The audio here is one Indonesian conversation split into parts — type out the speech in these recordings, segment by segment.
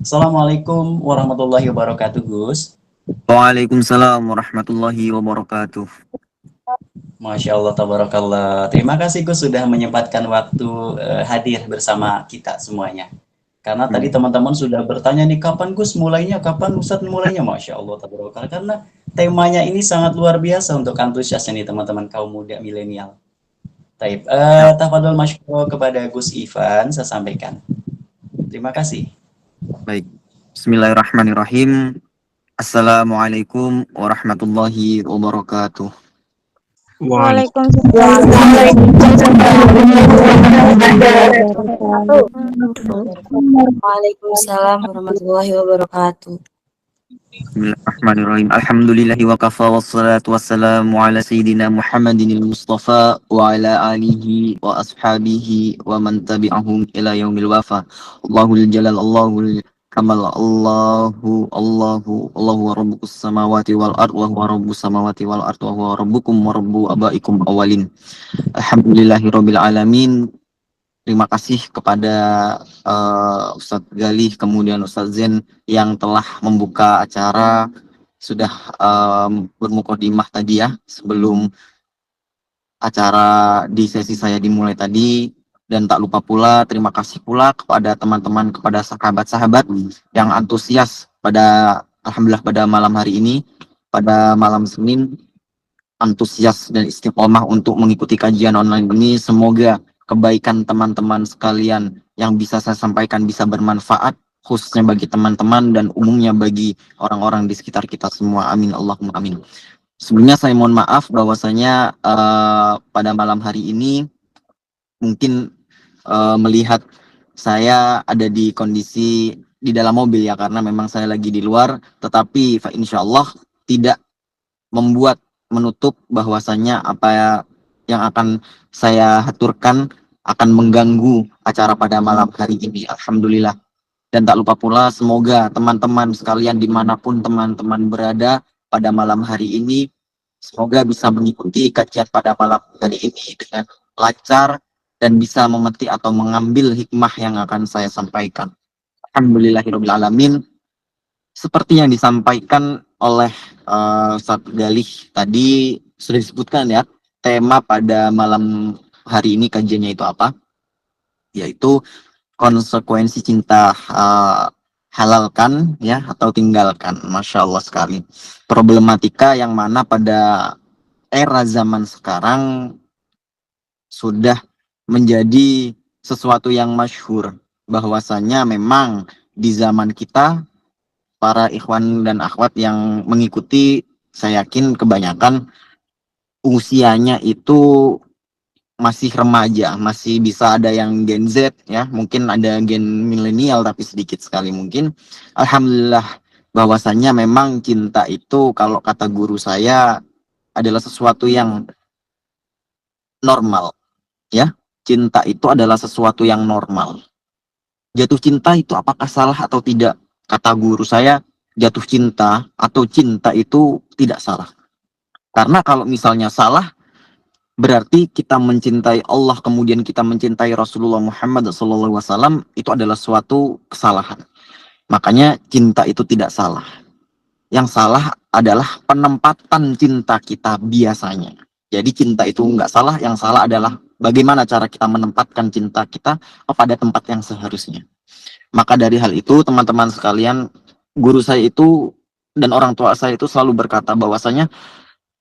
Assalamualaikum warahmatullahi wabarakatuh, Gus. Waalaikumsalam warahmatullahi wabarakatuh. Masya Allah, tabarakallah. Terima kasih, Gus, sudah menyempatkan waktu hadir bersama kita semuanya. Karena tadi Hmm. teman-teman sudah bertanya nih, kapan Gus mulainya, kapan Ustadz mulainya? Masya Allah, tabarakallah. Karena temanya ini sangat luar biasa untuk antusiasnya nih teman-teman kaum muda milenial. Taib, Ya, tafadhol masykur kepada Gus Ivan, saya sampaikan. Terima kasih. baik. Bismillahirrahmanirrahim. Assalamualaikum warahmatullahi wabarakatuh. Waalaikumsalam warahmatullahi wabarakatuh. Waalaikumsalam warahmatullahi wabarakatuh. Bismillahirrahmanirrahim. Alhamdulillahi wa kafa wassalatu wassalamu ala sayyidina Muhammadinil Mustafa wa ala alihi wa ashabihi wa man tabi'ahum ila yaumil wafa. Allahul jalal Allahul kamal Allahu wa rabbukus samawati wal ard wa huwa rabbus samawati wal ard wa huwa rabbukum wa rabbu abaikum awalin. Alhamdulillahi rabbil alamin. Terima kasih kepada Ustadz Galih, kemudian Ustadz Zen yang telah membuka acara, sudah bermukadimah tadi ya, sebelum acara di sesi saya dimulai tadi. Dan tak lupa pula, terima kasih pula kepada teman-teman, kepada sahabat-sahabat yang antusias Alhamdulillah pada malam hari ini, pada malam Senin, antusias dan istiqomah untuk mengikuti kajian online ini. Semoga kebaikan teman-teman sekalian yang bisa saya sampaikan bisa bermanfaat, khususnya bagi teman-teman dan umumnya bagi orang-orang di sekitar kita semua. Amin Allahumma amin. Sebelumnya saya mohon maaf bahwasanya pada malam hari ini mungkin melihat saya ada di kondisi di dalam mobil ya, karena memang saya lagi di luar, tetapi insya Allah tidak membuat menutup bahwasanya apa yang akan saya haturkan akan mengganggu acara pada malam hari ini. Alhamdulillah. Dan tak lupa pula semoga teman-teman sekalian dimanapun teman-teman berada pada malam hari ini, semoga bisa mengikuti kajian pada malam hari ini dengan lancar dan bisa memetik atau mengambil hikmah yang akan saya sampaikan. Alhamdulillahirrahmanirrahim. Seperti yang disampaikan oleh Ustadz Galih tadi, sudah disebutkan ya, tema pada malam hari ini kajiannya itu apa? Yaitu konsekuensi cinta, halalkan ya atau tinggalkan. Masya Allah sekali. Problematika yang mana pada era zaman sekarang sudah menjadi sesuatu yang masyhur, bahwasanya memang di zaman kita para ikhwan dan akhwat yang mengikuti, saya yakin kebanyakan usianya itu masih remaja, masih bisa ada yang Gen Z ya, mungkin ada Gen milenial tapi sedikit sekali mungkin. Alhamdulillah bahwasanya memang cinta itu kalau kata guru saya adalah sesuatu yang normal ya. Cinta itu adalah sesuatu yang normal. Jatuh cinta itu apakah salah atau tidak? Kata guru saya, jatuh cinta atau cinta itu tidak salah. Karena kalau misalnya salah, berarti kita mencintai Allah, kemudian kita mencintai Rasulullah Muhammad SAW, itu adalah suatu kesalahan. Makanya cinta itu tidak salah. Yang salah adalah penempatan cinta kita biasanya. Jadi cinta itu nggak salah, yang salah adalah bagaimana cara kita menempatkan cinta kita pada tempat yang seharusnya. Maka dari hal itu, teman-teman sekalian, guru saya itu dan orang tua saya itu selalu berkata bahwasanya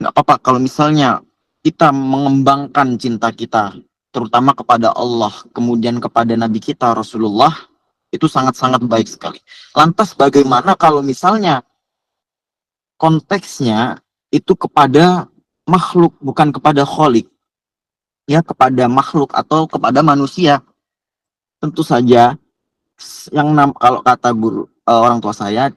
nggak apa-apa kalau misalnya kita mengembangkan cinta kita, terutama kepada Allah, kemudian kepada Nabi kita Rasulullah, itu sangat-sangat baik sekali. Lantas bagaimana kalau misalnya konteksnya itu kepada makhluk, bukan kepada kholik, ya, kepada makhluk atau kepada manusia? Tentu saja kalau kata guru, orang tua saya,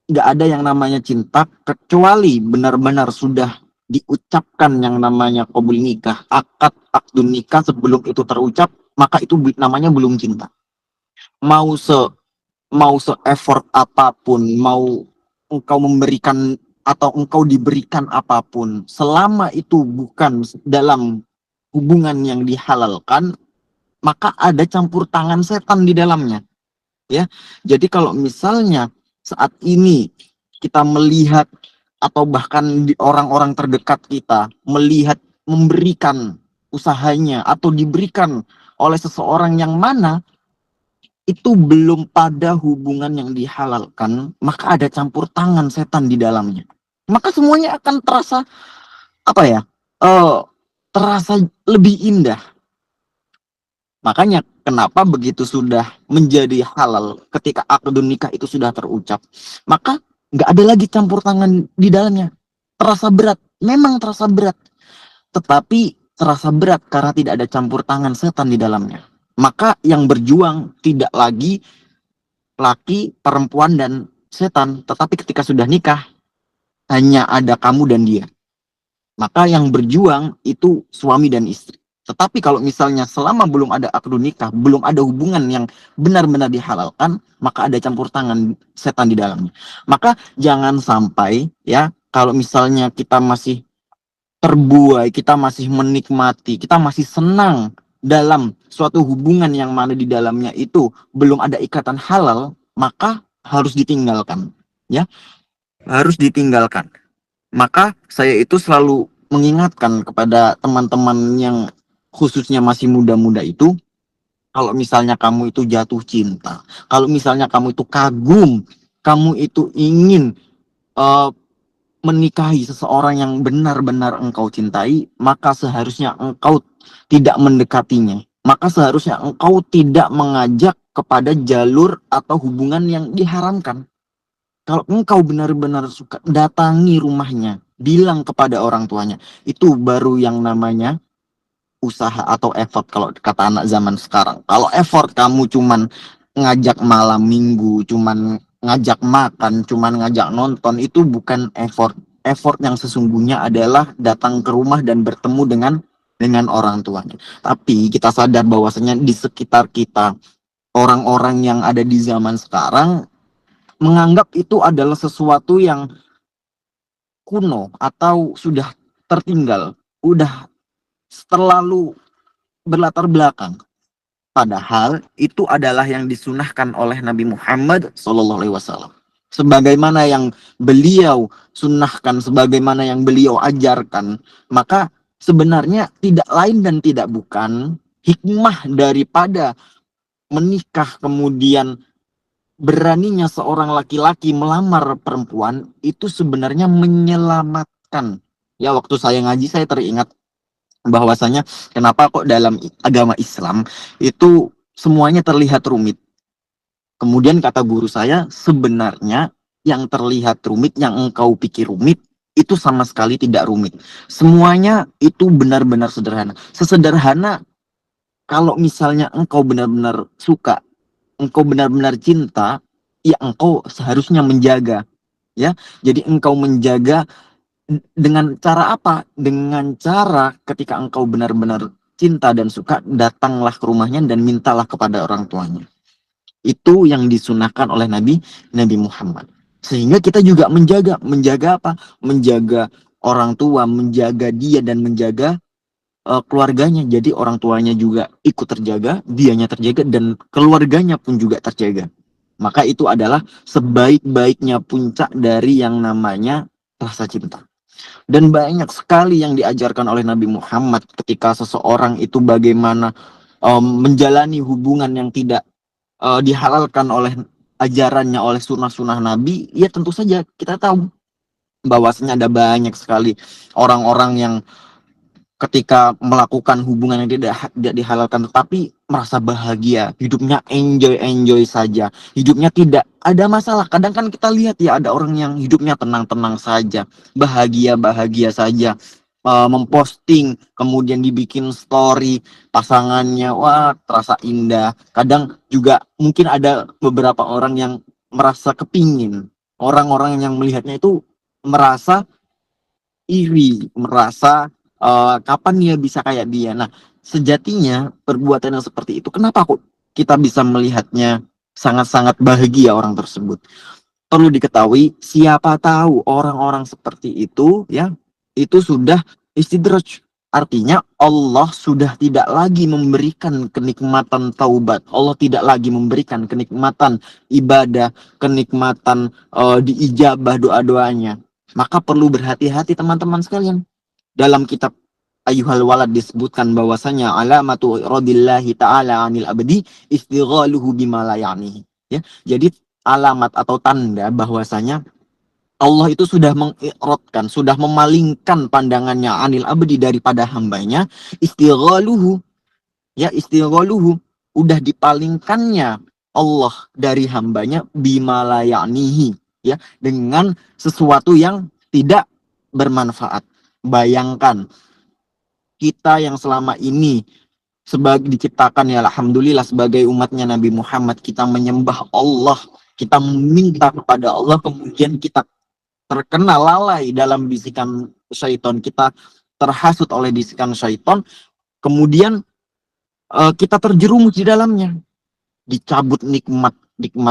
nggak ada yang namanya cinta kecuali benar-benar sudah diucapkan yang namanya qabul nikah, akdun nikah. Sebelum itu terucap, maka itu namanya belum cinta. Mau se effort apapun, mau engkau memberikan atau engkau diberikan apapun, selama itu bukan dalam hubungan yang dihalalkan, maka ada campur tangan setan di dalamnya. Ya, jadi kalau misalnya saat ini kita melihat atau bahkan di orang-orang terdekat kita melihat memberikan usahanya atau diberikan oleh seseorang yang mana itu belum pada hubungan yang dihalalkan, maka ada campur tangan setan di dalamnya. Maka semuanya akan terasa apa ya? eh Terasa lebih indah. Makanya kenapa begitu sudah menjadi halal ketika akad nikah itu sudah terucap, maka nggak ada lagi campur tangan di dalamnya. Terasa berat, memang terasa berat, tetapi terasa berat karena tidak ada campur tangan setan di dalamnya. Maka yang berjuang tidak lagi laki, perempuan, dan setan, tetapi ketika sudah nikah hanya ada kamu dan dia. Maka yang berjuang itu suami dan istri. Tetapi kalau misalnya selama belum ada akad nikah, belum ada hubungan yang benar-benar dihalalkan, maka ada campur tangan setan di dalamnya. Maka jangan sampai ya, kalau misalnya kita masih terbuai, kita masih menikmati, kita masih senang dalam suatu hubungan yang mana di dalamnya itu belum ada ikatan halal, maka harus ditinggalkan. Ya, harus ditinggalkan. Maka saya itu selalu mengingatkan kepada teman-teman yang khususnya masih muda-muda itu, kalau misalnya kamu itu jatuh cinta, kalau misalnya kamu itu kagum, kamu itu ingin uh, menikahi seseorang yang benar-benar engkau cintai, maka seharusnya engkau tidak mendekatinya. Maka seharusnya engkau tidak mengajak kepada jalur atau hubungan yang diharamkan. Kalau engkau benar-benar suka, datangi rumahnya, bilang kepada orang tuanya. Itu baru yang namanya usaha atau effort kalau kata anak zaman sekarang. Kalau effort kamu cuman ngajak malam minggu, cuman ngajak makan, cuman ngajak nonton, itu bukan effort. Effort yang sesungguhnya adalah datang ke rumah dan bertemu dengan orang tuanya. Tapi kita sadar bahwasanya di sekitar kita, orang-orang yang ada di zaman sekarang menganggap itu adalah sesuatu yang kuno atau sudah tertinggal, udah terlalu berlatar belakang. Padahal itu adalah yang disunahkan oleh Nabi Muhammad SAW. Sebagaimana yang beliau sunahkan, sebagaimana yang beliau ajarkan, maka sebenarnya tidak lain dan tidak bukan hikmah daripada menikah kemudian beraninya seorang laki-laki melamar perempuan itu sebenarnya menyelamatkan. Ya, waktu saya ngaji saya teringat bahwasanya kenapa kok dalam agama Islam itu semuanya terlihat rumit. Kemudian kata guru saya, sebenarnya yang terlihat rumit, yang engkau pikir rumit, itu sama sekali tidak rumit. Semuanya itu benar-benar sederhana. Sesederhana kalau misalnya engkau benar-benar suka, engkau benar-benar cinta, ya engkau seharusnya menjaga. Ya, jadi engkau menjaga dengan cara apa? Dengan cara ketika engkau benar-benar cinta dan suka, datanglah ke rumahnya dan mintalah kepada orang tuanya. Itu yang disunahkan oleh Nabi Muhammad. Sehingga kita juga menjaga apa? Menjaga orang tua, menjaga dia dan menjaga keluarganya. Jadi orang tuanya juga ikut terjaga, dianya terjaga, dan keluarganya pun juga terjaga. Maka itu adalah sebaik-baiknya puncak dari yang namanya rasa cinta. Dan banyak sekali yang diajarkan oleh Nabi Muhammad ketika seseorang itu bagaimana menjalani hubungan yang tidak dihalalkan oleh ajarannya, oleh sunnah-sunnah Nabi. Ya tentu saja kita tahu bahwasanya ada banyak sekali orang-orang yang ketika melakukan hubungan yang tidak dihalalkan tetapi merasa bahagia, hidupnya enjoy saja, hidupnya tidak ada masalah. Kadang kan kita lihat ya ada orang yang hidupnya tenang-tenang saja, bahagia saja, memposting kemudian dibikin story pasangannya, wah terasa indah. Kadang juga mungkin ada beberapa orang yang merasa kepingin, orang-orang yang melihatnya itu merasa iri, merasa kapan dia bisa kayak dia. Nah, sejatinya perbuatan yang seperti itu, kenapa kok kita bisa melihatnya sangat-sangat bahagia orang tersebut? Perlu diketahui, siapa tahu orang-orang seperti itu, ya, itu sudah istidraj, Artinya Allah sudah tidak lagi memberikan kenikmatan taubat. Allah tidak lagi memberikan kenikmatan ibadah, kenikmatan diijabah doa-doanya. Maka perlu berhati-hati teman-teman sekalian. Dalam kitab Ayyuhal Walad disebutkan bahwasanya alamatu radillahi ta'ala anil abdi istighaluhu bima la ya'nihi. Ya, jadi alamat atau tanda bahwasanya Allah itu sudah mengikrotkan, sudah memalingkan pandangannya anil abdi daripada hambanya, istighaluhu, ya istighaluhu, udah dipalingkannya Allah dari hambanya bima la ya'nihi, ya, dengan sesuatu yang tidak bermanfaat. Bayangkan kita yang selama ini sebagai diciptakan ya alhamdulillah sebagai umatnya Nabi Muhammad, kita menyembah Allah, kita meminta kepada Allah, kemudian kita terkena lalai dalam bisikan syaitan, kita terhasut oleh bisikan syaitan, kemudian kita terjerumus di dalamnya, dicabut nikmat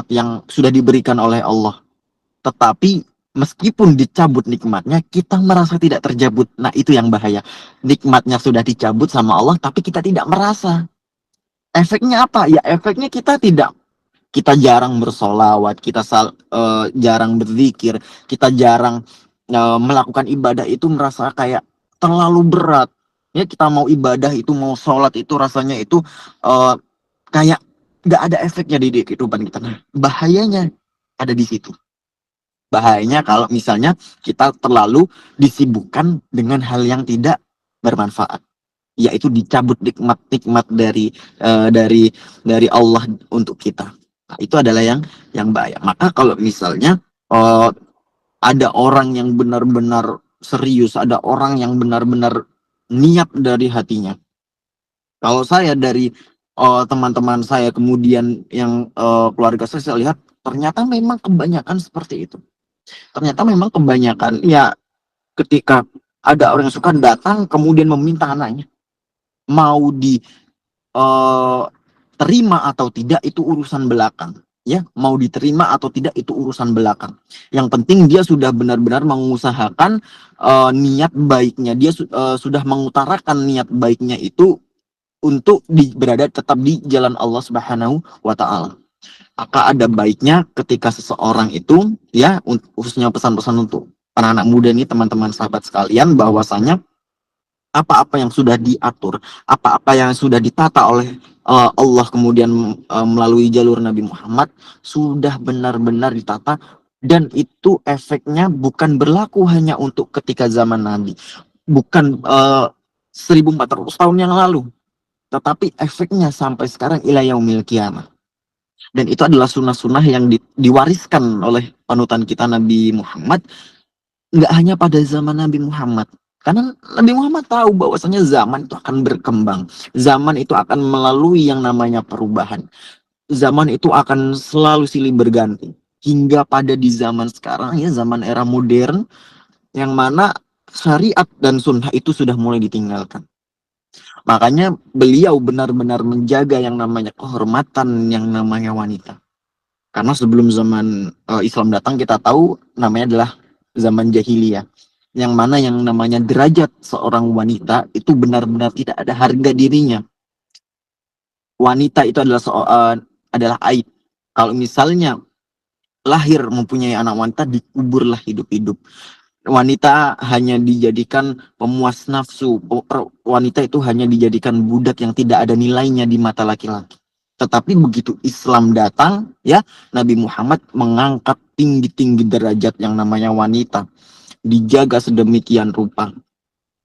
yang sudah diberikan oleh Allah. Tetapi meskipun dicabut nikmatnya, kita merasa tidak terjabut. Nah, itu yang bahaya. Nikmatnya sudah dicabut sama Allah, tapi kita tidak merasa. Efeknya apa? Ya efeknya kita jarang bersolawat, kita jarang berzikir, kita jarang melakukan ibadah itu merasa kayak terlalu berat. Ya, kita mau ibadah itu, mau sholat itu rasanya itu kayak nggak ada efeknya di kehidupan kita. Nah, bahayanya ada di situ. Bahayanya kalau misalnya kita terlalu disibukkan dengan hal yang tidak bermanfaat, yaitu dicabut nikmat-nikmat dari Allah untuk kita. Nah, itu adalah yang bahaya. Maka kalau misalnya ada orang yang benar-benar serius, ada orang yang benar-benar niat dari hatinya. Kalau saya dari teman-teman saya, kemudian yang keluarga saya lihat, ternyata memang kebanyakan seperti itu. Ternyata memang kebanyakan ya ketika ada orang yang suka datang kemudian meminta anaknya, mau terima atau tidak itu urusan belakang, ya, mau diterima atau tidak itu urusan belakang. Yang penting dia sudah benar-benar mengusahakan niat baiknya, dia sudah mengutarakan niat baiknya itu untuk berada tetap di jalan Allah Subhanahu wa taala. Maka ada baiknya ketika seseorang itu, ya, khususnya pesan-pesan untuk anak-anak muda ini, teman-teman sahabat sekalian, bahwasanya apa-apa yang sudah diatur, apa-apa yang sudah ditata oleh Allah kemudian melalui jalur Nabi Muhammad sudah benar-benar ditata, dan itu efeknya bukan berlaku hanya untuk ketika zaman Nabi, bukan 1400 tahun yang lalu, tetapi efeknya sampai sekarang ila yaumil qiyamah. Dan itu adalah sunnah-sunnah yang diwariskan oleh panutan kita Nabi Muhammad, nggak hanya pada zaman Nabi Muhammad. Karena Nabi Muhammad tahu bahwasanya zaman itu akan berkembang. Zaman itu akan melalui yang namanya perubahan. Zaman itu akan selalu silih berganti. Hingga pada di zaman sekarang, ya, zaman era modern, yang mana syariat dan sunnah itu sudah mulai ditinggalkan. Makanya beliau benar-benar menjaga yang namanya kehormatan yang namanya wanita. Karena sebelum zaman Islam datang, kita tahu namanya adalah zaman jahiliyah. Yang mana yang namanya derajat seorang wanita itu benar-benar tidak ada harga dirinya. Wanita itu adalah aib. Kalau misalnya lahir mempunyai anak wanita, dikuburlah hidup-hidup. Wanita hanya dijadikan pemuas nafsu. Wanita itu hanya dijadikan budak yang tidak ada nilainya di mata laki-laki. Tetapi begitu Islam datang, ya, Nabi Muhammad mengangkat tinggi-tinggi derajat yang namanya wanita, dijaga sedemikian rupa.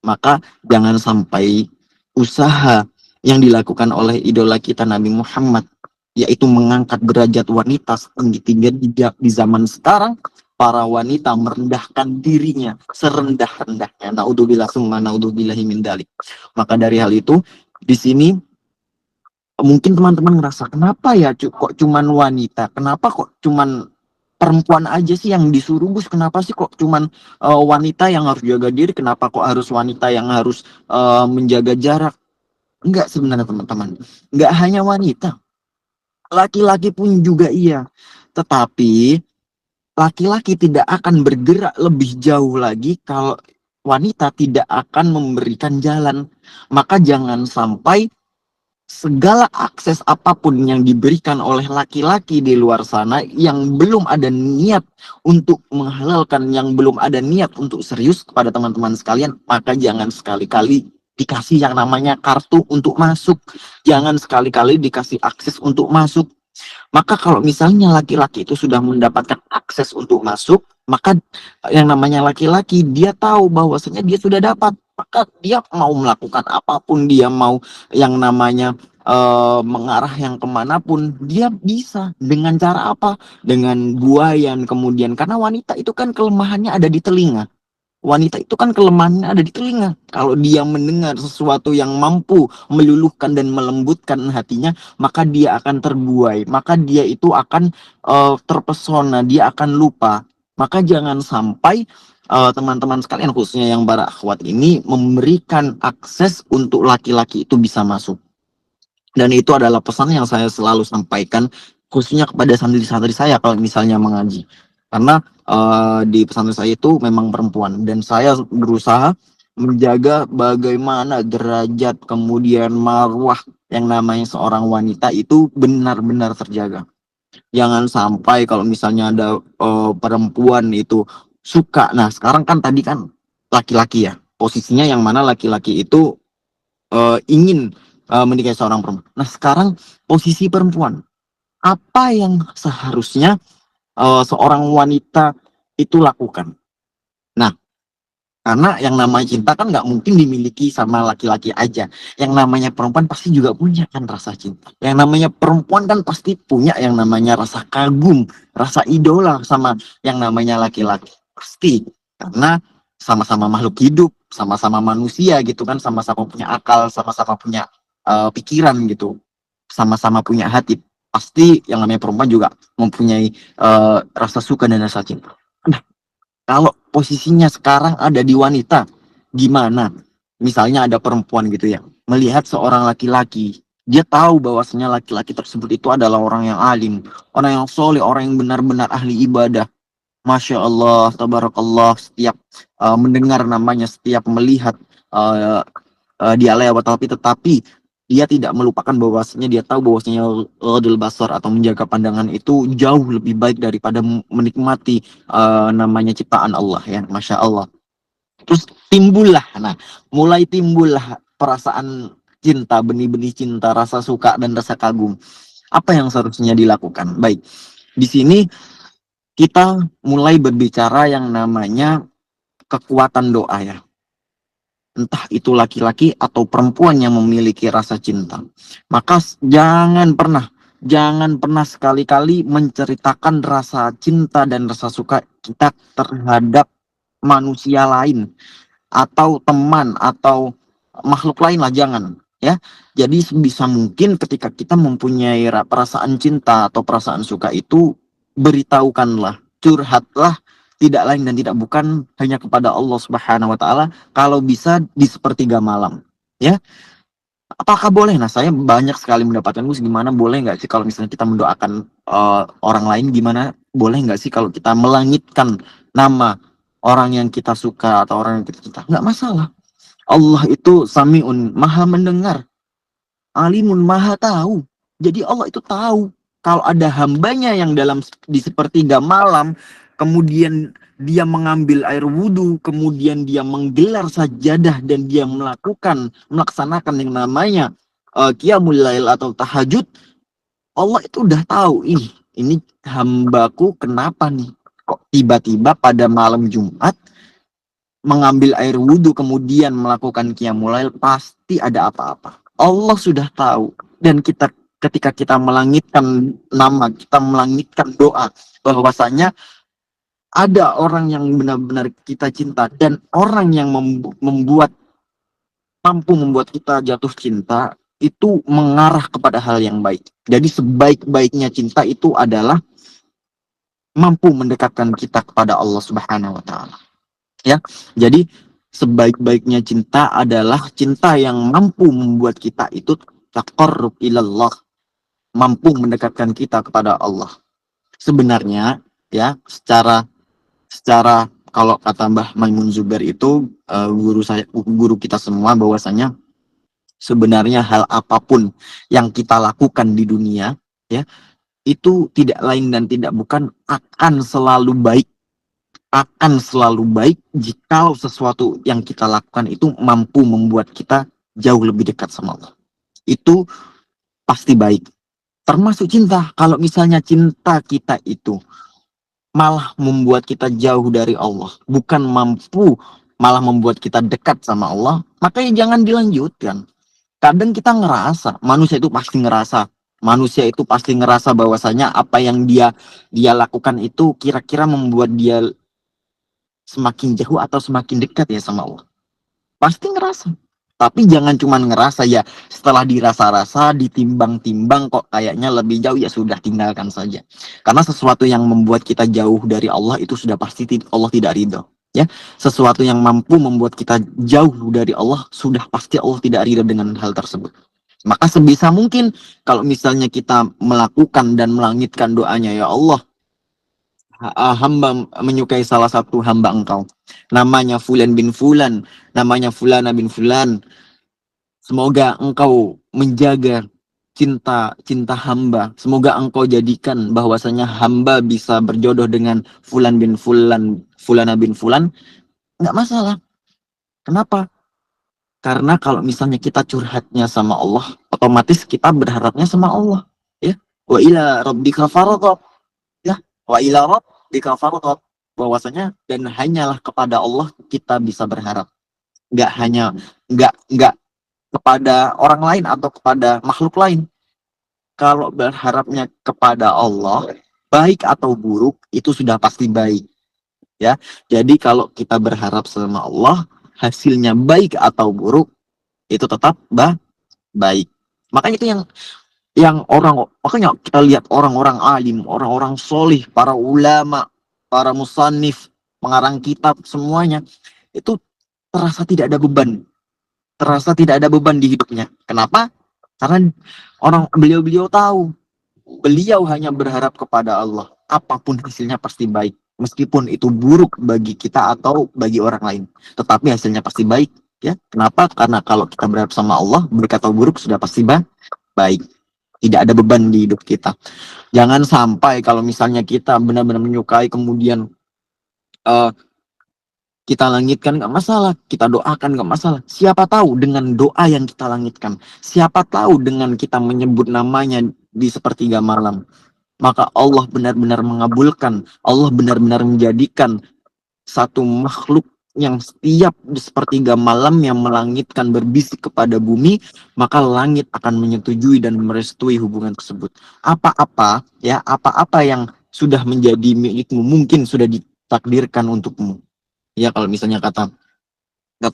Maka jangan sampai usaha yang dilakukan oleh idola kita Nabi Muhammad, yaitu mengangkat derajat wanita setinggi-tingginya di zaman sekarang, para wanita merendahkan dirinya serendah-rendahnya. Naudzubillah summa naudzubillahi min dzalik. Maka dari hal itu, di sini mungkin teman-teman ngerasa, kenapa ya kok cuman wanita? Kenapa kok cuman perempuan aja sih yang disuruh, Gus? Kenapa sih kok cuman wanita yang harus jaga diri? Kenapa kok harus wanita yang harus menjaga jarak? Enggak, sebenarnya teman-teman. Enggak hanya wanita. Laki-laki pun juga iya. Tetapi laki-laki tidak akan bergerak lebih jauh lagi kalau wanita tidak akan memberikan jalan. Maka jangan sampai segala akses apapun yang diberikan oleh laki-laki di luar sana yang belum ada niat untuk menghalalkan, yang belum ada niat untuk serius kepada teman-teman sekalian, maka jangan sekali-kali dikasih yang namanya kartu untuk masuk. Jangan sekali-kali dikasih akses untuk masuk. Maka kalau misalnya laki-laki itu sudah mendapatkan akses untuk masuk, maka yang namanya laki-laki dia tahu bahwasanya dia sudah dapat, maka dia mau melakukan apapun, dia mau yang namanya mengarah yang kemanapun, dia bisa. Dengan cara apa? Dengan buayan kemudian, karena wanita itu kan kelemahannya ada di telinga. Wanita itu kan kelemahannya ada di telinga. Kalau dia mendengar sesuatu yang mampu meluluhkan dan melembutkan hatinya, maka dia akan terbuai, maka dia itu akan terpesona, dia akan lupa. Maka jangan sampai teman-teman sekalian, khususnya yang para akhwat ini, memberikan akses untuk laki-laki itu bisa masuk. Dan itu adalah pesan yang saya selalu sampaikan, khususnya kepada santri-santri saya kalau misalnya mengaji. Karena di pesantren saya itu memang perempuan, dan saya berusaha menjaga bagaimana derajat kemudian marwah yang namanya seorang wanita itu benar-benar terjaga. Jangan sampai kalau misalnya ada perempuan itu suka. Nah, sekarang kan tadi kan laki-laki ya, posisinya yang mana laki-laki itu ingin menikahi seorang perempuan. Nah, sekarang posisi perempuan, apa yang seharusnya seorang wanita itu lakukan? Nah, karena yang namanya cinta kan nggak mungkin dimiliki sama laki-laki aja. Yang namanya perempuan pasti juga punya kan rasa cinta. Yang namanya perempuan kan pasti punya yang namanya rasa kagum, rasa idola sama yang namanya laki-laki. Pasti. Karena sama-sama makhluk hidup, sama-sama manusia gitu kan, sama-sama punya akal, sama-sama punya pikiran gitu, sama-sama punya hati. Pasti yang namanya perempuan juga mempunyai rasa suka dan rasa cinta. Nah, kalau posisinya sekarang ada di wanita, gimana? Misalnya ada perempuan gitu ya, melihat seorang laki-laki, dia tahu bahwasanya laki-laki tersebut itu adalah orang yang alim, orang yang soleh, orang yang benar-benar ahli ibadah. Masya Allah, tabarakallah, setiap mendengar namanya, setiap melihat dia lewat, tetapi dia tidak melupakan bahwasanya dia tahu bahwasanya ghadul basar atau menjaga pandangan itu jauh lebih baik daripada menikmati namanya ciptaan Allah ya, Masya Allah. Terus mulai timbullah perasaan cinta, benih-benih cinta, rasa suka dan rasa kagum. Apa yang seharusnya dilakukan? Baik, di sini kita mulai berbicara yang namanya kekuatan doa ya. Entah itu laki-laki atau perempuan yang memiliki rasa cinta. Maka jangan pernah sekali-kali menceritakan rasa cinta dan rasa suka kita terhadap manusia lain atau teman atau makhluk lain lah, jangan ya. Jadi sebisa mungkin ketika kita mempunyai perasaan cinta atau perasaan suka itu, beritahukanlah, curhatlah, tidak lain dan tidak bukan hanya kepada Allah Subhanahu wa taala, kalau bisa di sepertiga malam ya. Apakah boleh? Nah, saya banyak sekali mendapatkan, Gus, gimana boleh nggak sih kalau misalnya kita mendoakan orang lain, gimana boleh nggak sih kalau kita melangitkan nama orang yang kita suka atau orang yang kita cinta? Nggak masalah. Allah itu sami'un, maha mendengar, alimun, maha tahu. Jadi Allah itu tahu kalau ada hambanya yang di sepertiga malam, kemudian dia mengambil air wudhu, kemudian dia menggelar sajadah dan dia melaksanakan yang namanya qiyamul lail atau tahajud. Allah itu udah tahu, ini hambaku kenapa nih kok tiba-tiba pada malam Jumat mengambil air wudhu kemudian melakukan qiyamul lail, pasti ada apa-apa. Allah sudah tahu. Dan ketika kita melangitkan nama, kita melangitkan doa bahwasanya ada orang yang benar-benar kita cinta dan orang yang mampu membuat kita jatuh cinta, itu mengarah kepada hal yang baik. Jadi sebaik-baiknya cinta itu adalah mampu mendekatkan kita kepada Allah Subhanahu wa taala. Ya. Jadi sebaik-baiknya cinta adalah cinta yang mampu membuat kita itu taqarrub ilallah, mampu mendekatkan kita kepada Allah. Sebenarnya ya, secara kalau kata Mbah Maimun Zubair itu guru kita semua, bahwasanya sebenarnya hal apapun yang kita lakukan di dunia, ya, itu tidak lain dan tidak bukan akan selalu baik, jika sesuatu yang kita lakukan itu mampu membuat kita jauh lebih dekat sama Allah. Itu pasti baik. Termasuk cinta. Kalau misalnya cinta kita itu malah membuat kita jauh dari Allah, bukan mampu malah membuat kita dekat sama Allah, makanya jangan dilanjutkan. Kadang kita ngerasa, manusia itu pasti ngerasa bahwasanya apa yang dia lakukan itu kira-kira membuat dia semakin jauh atau semakin dekat ya sama Allah. Pasti ngerasa. Tapi jangan cuma ngerasa, ya setelah dirasa-rasa, ditimbang-timbang kok kayaknya lebih jauh, ya sudah tinggalkan saja. Karena sesuatu yang membuat kita jauh dari Allah itu sudah pasti Allah tidak ridho. Ya, sesuatu yang mampu membuat kita jauh dari Allah sudah pasti Allah tidak ridho dengan hal tersebut. Maka sebisa mungkin kalau misalnya kita melakukan dan melangitkan doanya, ya Allah, hamba menyukai salah satu hamba Engkau, namanya Fulan bin Fulan, namanya Fulana bin Fulan. Semoga Engkau menjaga cinta hamba. Semoga Engkau jadikan bahwasanya hamba bisa berjodoh dengan Fulan bin Fulan, Fulana bin Fulan. Nggak masalah. Kenapa? Karena kalau misalnya kita curhatnya sama Allah, otomatis kita berharapnya sama Allah. Ya, wa ila rabbika farghab. Ya, wa ila rabbika farghab. Bahwasanya dan hanyalah kepada Allah kita bisa berharap. Nggak kepada orang lain atau kepada makhluk lain. Kalau berharapnya kepada Allah, baik atau buruk itu sudah pasti baik. Ya, jadi kalau kita berharap sama Allah, hasilnya baik atau buruk itu tetap baik. Makanya itu makanya kita lihat orang-orang alim, orang-orang solih, para ulama, para musannif, pengarang kitab, semuanya itu terasa tidak ada beban di hidupnya. Kenapa? Karena beliau tahu, beliau hanya berharap kepada Allah, apapun hasilnya pasti baik, meskipun itu buruk bagi kita atau bagi orang lain, tetapi hasilnya pasti baik. Ya, kenapa? Karena kalau kita berharap sama Allah, baik atau buruk sudah pasti baik. Tidak ada beban di hidup kita. Jangan sampai kalau misalnya kita benar-benar menyukai, kemudian kita langitkan, nggak masalah, kita doakan, nggak masalah. Siapa tahu dengan doa yang kita langitkan, siapa tahu dengan kita menyebut namanya di sepertiga malam, maka Allah benar-benar mengabulkan, Allah benar-benar menjadikan satu makhluk yang setiap di sepertiga malam yang melangitkan berbisik kepada bumi, maka langit akan menyetujui dan merestui hubungan tersebut. Apa-apa yang sudah menjadi milikmu mungkin sudah ditakdirkan untukmu. Ya, kalau misalnya kata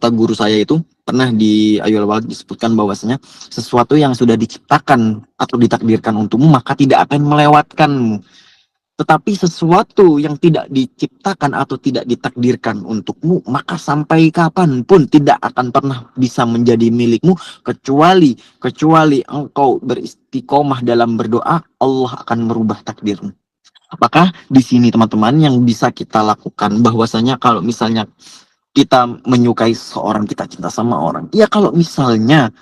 guru saya itu pernah di Ayu Al-Walad disebutkan bahwasanya sesuatu yang sudah diciptakan atau ditakdirkan untukmu maka tidak akan melewatkanmu. Tetapi sesuatu yang tidak diciptakan atau tidak ditakdirkan untukmu maka sampai kapanpun tidak akan pernah bisa menjadi milikmu, kecuali engkau beristiqomah dalam berdoa, Allah akan merubah takdirmu. Apakah di sini teman-teman yang bisa kita lakukan bahwasanya kalau misalnya kita menyukai seorang, kita cinta sama orang, ya kalau misalnya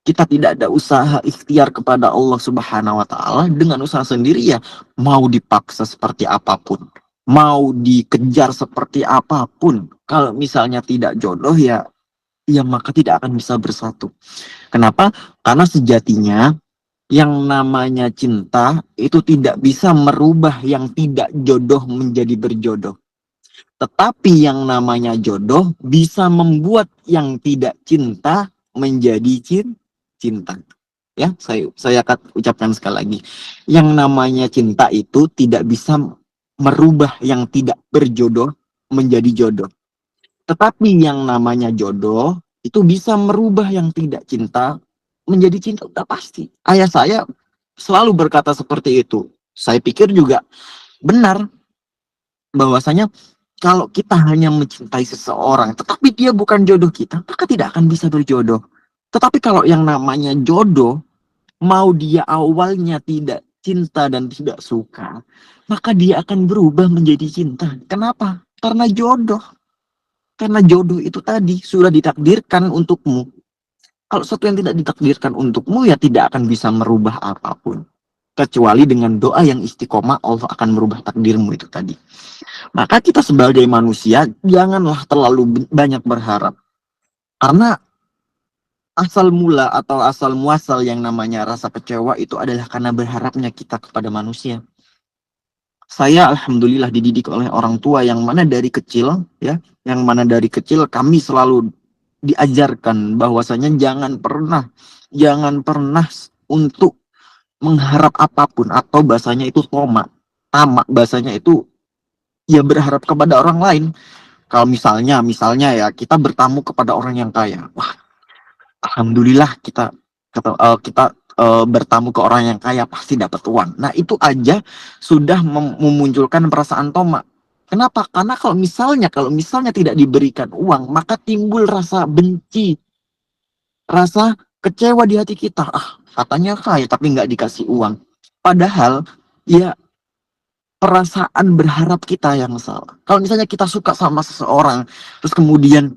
kita tidak ada usaha ikhtiar kepada Allah Subhanahu wa taala, dengan usaha sendiri ya mau dipaksa seperti apapun, mau dikejar seperti apapun, kalau misalnya tidak jodoh ya maka tidak akan bisa bersatu. Kenapa? Karena sejatinya yang namanya cinta itu tidak bisa merubah yang tidak jodoh menjadi berjodoh. Tetapi yang namanya jodoh bisa membuat yang tidak cinta menjadi cinta. Ya, saya akan ucapkan sekali lagi. Yang namanya cinta itu tidak bisa merubah yang tidak berjodoh menjadi jodoh. Tetapi yang namanya jodoh itu bisa merubah yang tidak cinta menjadi cinta, udah pasti. Ayah saya selalu berkata seperti itu. Saya pikir juga benar bahwasanya kalau kita hanya mencintai seseorang tetapi dia bukan jodoh kita, maka tidak akan bisa berjodoh. Tetapi kalau yang namanya jodoh, mau dia awalnya tidak cinta dan tidak suka, maka dia akan berubah menjadi cinta. Kenapa? Karena jodoh. Karena jodoh itu tadi sudah ditakdirkan untukmu. Kalau sesuatu yang tidak ditakdirkan untukmu, ya tidak akan bisa merubah apapun. Kecuali dengan doa yang istiqomah, Allah akan merubah takdirmu itu tadi. Maka kita sebagai manusia, janganlah terlalu banyak berharap. Karena asal mula atau asal muasal yang namanya rasa kecewa itu adalah karena berharapnya kita kepada manusia. Saya alhamdulillah dididik oleh orang tua yang mana dari kecil, ya, yang mana dari kecil kami selalu diajarkan bahwasanya jangan pernah untuk mengharap apapun, atau bahasanya itu tamak bahasanya itu ya berharap kepada orang lain. Kalau misalnya ya kita bertamu kepada orang yang kaya, wah alhamdulillah kita bertamu ke orang yang kaya pasti dapat uang. Nah itu aja sudah memunculkan perasaan tamak. Kenapa? Karena kalau misalnya tidak diberikan uang, maka timbul rasa benci, rasa kecewa di hati kita. Ah, katanya kaya tapi nggak dikasih uang. Padahal ya perasaan berharap kita yang salah. Kalau misalnya kita suka sama seseorang, terus kemudian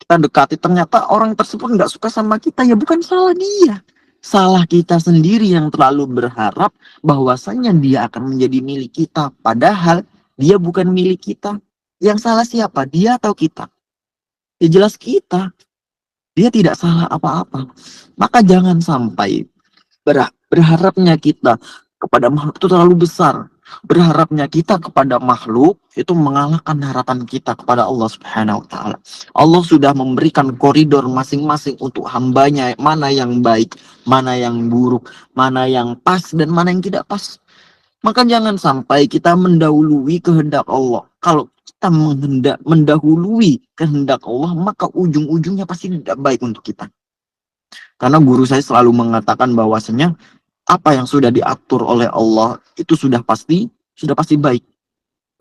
kita dekati, ternyata orang tersebut nggak suka sama kita, ya bukan salah dia. Salah kita sendiri yang terlalu berharap bahwasanya dia akan menjadi milik kita. Padahal dia bukan milik kita. Yang salah siapa? Dia atau kita? Ya jelas kita. Dia tidak salah apa-apa. Maka jangan sampai berharapnya kita kepada makhluk itu terlalu besar. Berharapnya kita kepada makhluk itu mengalahkan harapan kita kepada Allah Subhanahu wa taala. Allah sudah memberikan koridor masing-masing untuk hambanya, mana yang baik, mana yang buruk, mana yang pas dan mana yang tidak pas. Maka jangan sampai kita mendahului kehendak Allah. Kalau kita mendahului kehendak Allah, maka ujung-ujungnya pasti tidak baik untuk kita. Karena guru saya selalu mengatakan bahwasanya apa yang sudah diatur oleh Allah itu sudah pasti baik.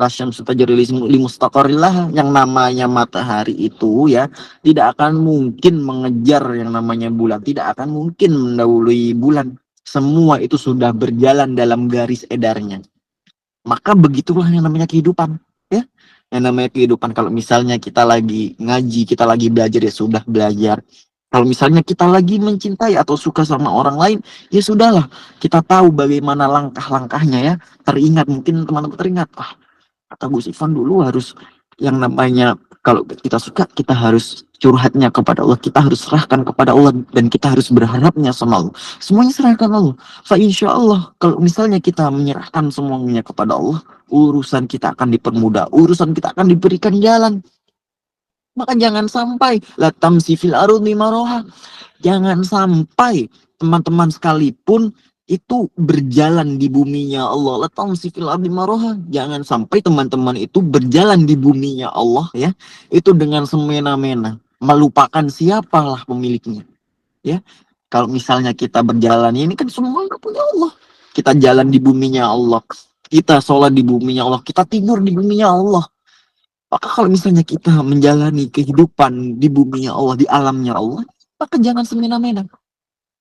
Lasyamsu tajri limustaqarrillah, yang namanya matahari itu ya tidak akan mungkin mengejar yang namanya bulan, tidak akan mungkin mendahului bulan. Semua itu sudah berjalan dalam garis edarnya. Maka begitulah yang namanya kehidupan, ya. Yang namanya kehidupan, kalau misalnya kita lagi ngaji, kita lagi belajar, ya sudah belajar. Kalau misalnya kita lagi mencintai atau suka sama orang lain, ya sudahlah, kita tahu bagaimana langkah-langkahnya ya. Teringat, mungkin teman-teman teringat, kata Gus Ivan dulu harus yang namanya kalau kita suka, kita harus curhatnya kepada Allah, kita harus serahkan kepada Allah, dan kita harus berharapnya sama Allah. Semuanya serahkan Allah. Fa insya Allah, kalau misalnya kita menyerahkan semuanya kepada Allah, urusan kita akan dipermudah, urusan kita akan diberikan jalan. Maka jangan sampai latam sifil aruni maroha. Jangan sampai teman-teman sekalipun itu berjalan di buminya Allah. Latam sifil aruni maroha. Jangan sampai teman-teman itu berjalan di buminya Allah ya. Itu dengan semena-mena, melupakan siapalah pemiliknya. Ya. Kalau misalnya kita berjalan, ini kan semua punya Allah. Kita jalan di buminya Allah. Kita sholat di buminya Allah. Kita tidur di buminya Allah. Maka kalau misalnya kita menjalani kehidupan di buminya Allah, di alamnya Allah, maka jangan semena-mena.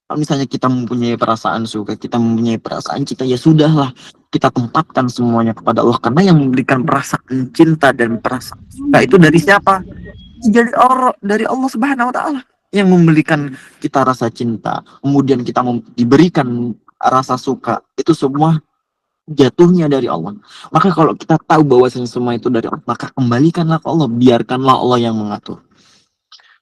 Kalau misalnya kita mempunyai perasaan suka, kita mempunyai perasaan cinta, ya sudahlah, kita tempatkan semuanya kepada Allah. Karena yang memberikan perasaan cinta dan perasaan suka itu dari siapa? Dari Allah Subhanahu wa taala. Yang memberikan kita rasa cinta, kemudian kita diberikan rasa suka, itu semua jatuhnya dari Allah. Maka kalau kita tahu bahwa semua itu dari Allah, maka kembalikanlah ke Allah, biarkanlah Allah yang mengatur.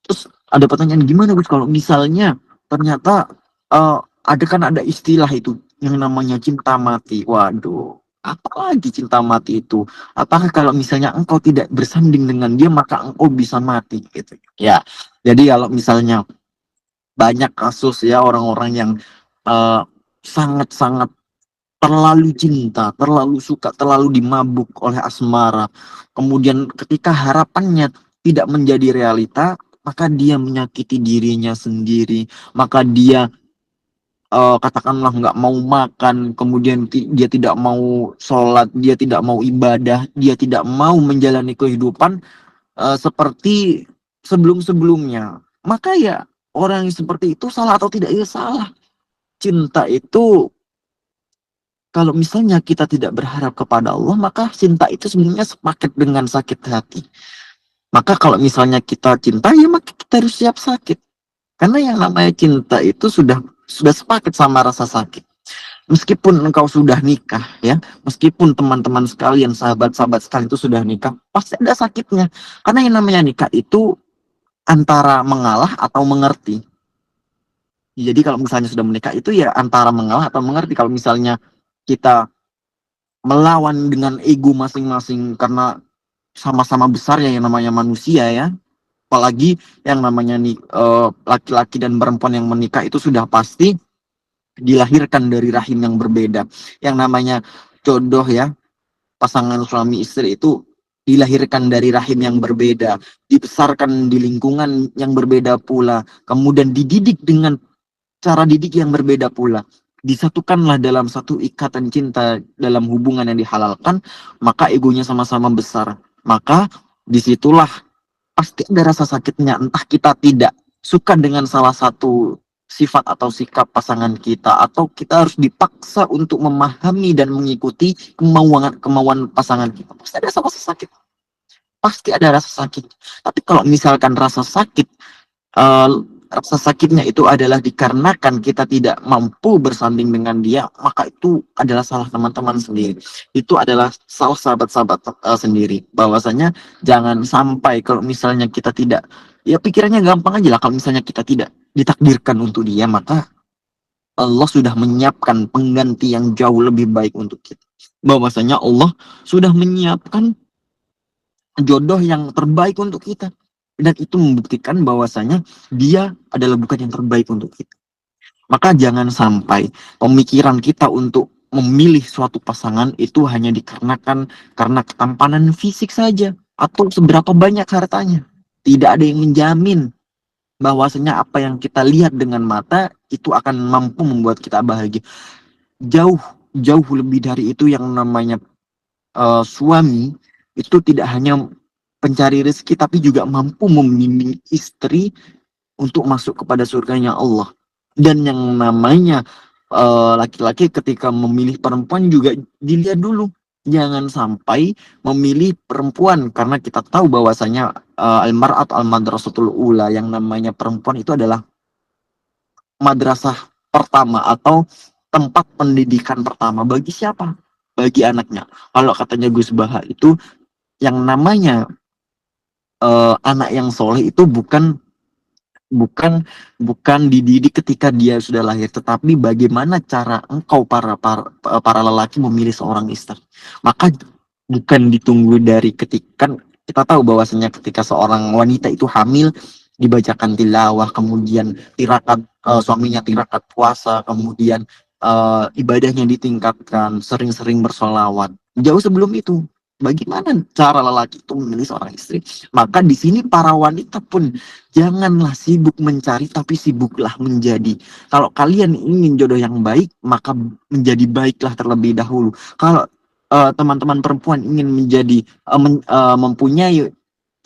Terus ada pertanyaan, gimana Gus kalau misalnya ternyata ada istilah itu yang namanya cinta mati. Waduh, apalagi cinta mati itu? Apakah kalau misalnya engkau tidak bersanding dengan dia maka engkau bisa mati gitu? Ya, jadi kalau misalnya banyak kasus ya orang-orang yang sangat-sangat terlalu cinta, terlalu suka, terlalu dimabuk oleh asmara. Kemudian ketika harapannya tidak menjadi realita, maka dia menyakiti dirinya sendiri. Maka dia katakanlah nggak mau makan, kemudian dia tidak mau sholat, dia tidak mau ibadah, dia tidak mau menjalani kehidupan seperti sebelum-sebelumnya. Maka ya orang yang seperti itu salah atau tidak? Ya salah. Cinta itu kalau misalnya kita tidak berharap kepada Allah, maka cinta itu sebenarnya sepaket dengan sakit hati. Maka kalau misalnya kita cinta, ya maka kita harus siap sakit. Karena yang namanya cinta itu sudah sepaket sama rasa sakit. Meskipun engkau sudah nikah, ya, meskipun teman-teman sekalian, sahabat-sahabat sekalian itu sudah nikah, pasti ada sakitnya. Karena yang namanya nikah itu antara mengalah atau mengerti. Jadi kalau misalnya sudah menikah itu ya antara mengalah atau mengerti. Kalau misalnya kita melawan dengan ego masing-masing karena sama-sama besar ya yang namanya manusia ya. Apalagi yang namanya laki-laki dan perempuan yang menikah itu sudah pasti dilahirkan dari rahim yang berbeda. Yang namanya jodoh ya, pasangan suami istri itu dilahirkan dari rahim yang berbeda, dibesarkan di lingkungan yang berbeda pula, kemudian dididik dengan cara didik yang berbeda pula. Disatukanlah dalam satu ikatan cinta dalam hubungan yang dihalalkan, maka egonya sama-sama besar. Maka disitulah pasti ada rasa sakitnya, entah kita tidak suka dengan salah satu sifat atau sikap pasangan kita, atau kita harus dipaksa untuk memahami dan mengikuti kemauan pasangan kita. Pasti ada rasa sakit. Pasti ada rasa sakit. Tapi kalau misalkan eh, rasa sakitnya itu adalah dikarenakan kita tidak mampu bersanding dengan dia, maka itu adalah salah teman-teman sendiri. Itu adalah salah sahabat-sahabat sendiri. Bahwasanya jangan sampai kalau misalnya kita tidak, ya pikirannya gampang aja lah, kalau misalnya kita tidak ditakdirkan untuk dia, maka Allah sudah menyiapkan pengganti yang jauh lebih baik untuk kita. Bahwasanya Allah sudah menyiapkan jodoh yang terbaik untuk kita. Dan itu membuktikan bahwasanya dia adalah bukan yang terbaik untuk kita. Maka jangan sampai pemikiran kita untuk memilih suatu pasangan itu hanya dikarenakan karena ketampanan fisik saja atau seberapa banyak hartanya. Tidak ada yang menjamin bahwasanya apa yang kita lihat dengan mata itu akan mampu membuat kita bahagia. Jauh jauh lebih dari itu yang namanya suami itu tidak hanya pencari rezeki tapi juga mampu membimbing istri untuk masuk kepada surganya Allah. Dan yang namanya laki-laki ketika memilih perempuan juga dilihat dulu, jangan sampai memilih perempuan karena kita tahu bahwasanya al-mar'at al-madrasatul ula, yang namanya perempuan itu adalah madrasah pertama atau tempat pendidikan pertama bagi siapa? Bagi anaknya. Kalau katanya Gus Baha itu yang namanya anak yang soleh itu bukan bukan bukan dididik ketika dia sudah lahir, tetapi bagaimana cara engkau para lelaki memilih seorang istri. Maka bukan ditunggu dari ketika, kita tahu bahwasanya ketika seorang wanita itu hamil dibacakan tilawah, kemudian tirakat, suaminya tirakat puasa, kemudian ibadahnya ditingkatkan, sering-sering bersolawat. Jauh sebelum itu, bagaimana cara lelaki itu memilih seorang istri? Maka di sini para wanita pun janganlah sibuk mencari, tapi sibuklah menjadi. Kalau kalian ingin jodoh yang baik, maka menjadi baiklah terlebih dahulu. Kalau teman-teman perempuan ingin menjadi mempunyai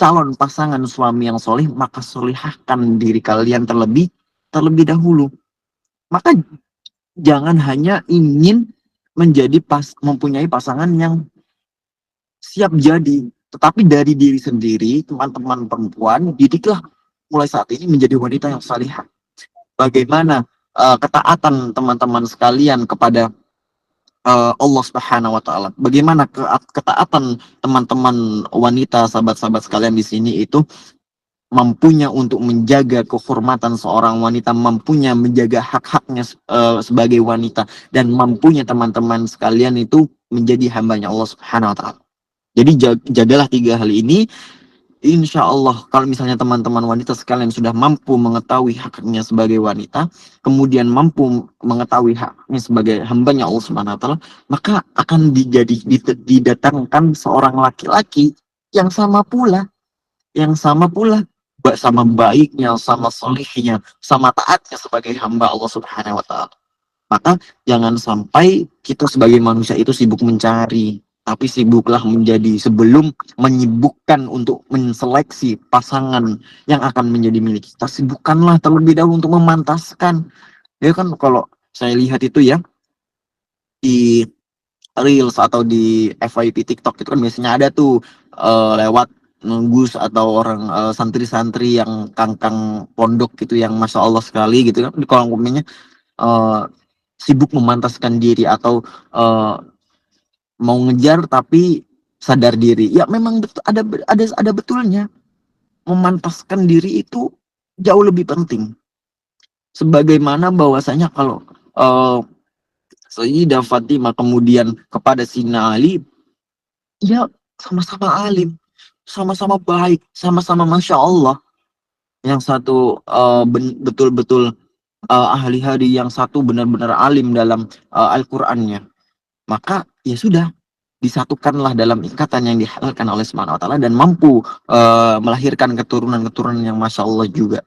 calon pasangan suami yang soleh, maka solihahkan diri kalian terlebih dahulu. Maka jangan hanya ingin mempunyai pasangan yang siap jadi, tetapi dari diri sendiri, teman-teman perempuan, didiklah mulai saat ini menjadi wanita yang salihah. Bagaimana ketaatan teman-teman sekalian kepada Allah Subhanahu wa taala. Bagaimana ketaatan teman-teman wanita, sahabat-sahabat sekalian di sini itu mampunya untuk menjaga kehormatan seorang wanita, mampunya menjaga hak-haknya sebagai wanita, dan mampunya teman-teman sekalian itu menjadi hambanya Allah Subhanahu wa taala. Jadi jagalah 3 hal ini. Insya Allah kalau misalnya teman-teman wanita sekalian sudah mampu mengetahui haknya sebagai wanita, kemudian mampu mengetahui haknya sebagai hambanya Allah Subhanahu wa taala, maka akan didatangkan seorang laki-laki yang sama pula, sama baiknya, sama solihnya, sama taatnya sebagai hamba Allah Subhanahu wa taala. Maka jangan sampai kita sebagai manusia itu sibuk mencari, tapi sibuklah menjadi, sebelum menyibukkan untuk menseleksi pasangan yang akan menjadi milik kita, sibukkanlah terlebih dahulu untuk memantaskan. Ya kan, kalau saya lihat itu ya, di Reels atau di FYP TikTok itu kan biasanya ada tuh lewat nunggus atau orang santri-santri yang kangkang pondok gitu yang masya Allah sekali gitu kan di kolom komennya eh, sibuk memantaskan diri atau eh, mau ngejar tapi sadar diri. Ya memang betul ada betulnya. Memantaskan diri itu jauh lebih penting. Sebagaimana bahwasanya kalau eh, Sayyidah Fatimah kemudian kepada Sina Ali, ya sama-sama alim, sama-sama baik, sama-sama masya Allah. Yang satu betul-betul ahli hadis, yang satu benar-benar alim dalam Al-Qur'annya. Maka ya sudah, disatukanlah dalam ikatan yang dihalalkan oleh Subhanahu wa taala dan mampu melahirkan keturunan-keturunan yang masya Allah juga.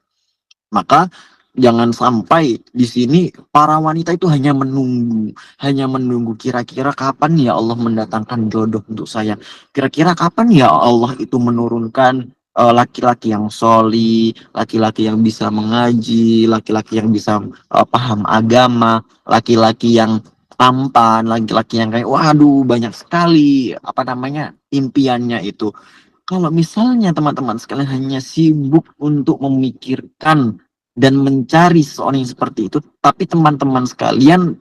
Maka jangan sampai di sini para wanita itu hanya menunggu kira-kira kapan ya Allah mendatangkan jodoh untuk saya. Kira-kira kapan ya Allah itu menurunkan laki-laki yang soli, laki-laki yang bisa mengaji, laki-laki yang bisa paham agama, laki-laki yang tampan, laki-laki yang kayak waduh banyak sekali apa namanya impiannya itu. Kalau misalnya teman-teman sekalian hanya sibuk untuk memikirkan dan mencari seseorang yang seperti itu, tapi teman-teman sekalian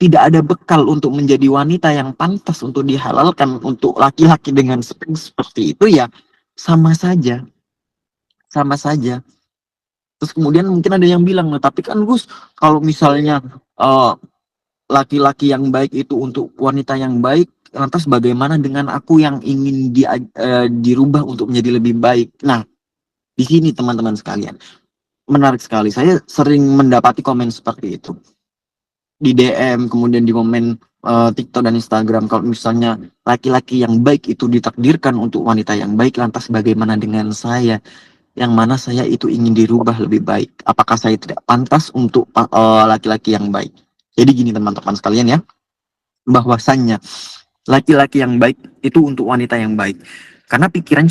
tidak ada bekal untuk menjadi wanita yang pantas untuk dihalalkan untuk laki-laki dengan spek seperti itu, ya sama saja, sama saja. Terus kemudian mungkin ada yang bilang, nah, tapi kan Gus, kalau misalnya eh, laki-laki yang baik itu untuk wanita yang baik, lantas bagaimana dengan aku yang ingin dirubah untuk menjadi lebih baik? Nah, di sini teman-teman sekalian, menarik sekali. Saya sering mendapati komen seperti itu di DM, kemudian di komen TikTok dan Instagram. Kalau misalnya laki-laki yang baik itu ditakdirkan untuk wanita yang baik, lantas bagaimana dengan saya? Yang mana saya itu ingin dirubah lebih baik. Apakah saya tidak pantas untuk laki-laki yang baik? Jadi gini teman-teman sekalian ya, bahwasannya laki-laki yang baik itu untuk wanita yang baik. Karena pikirannya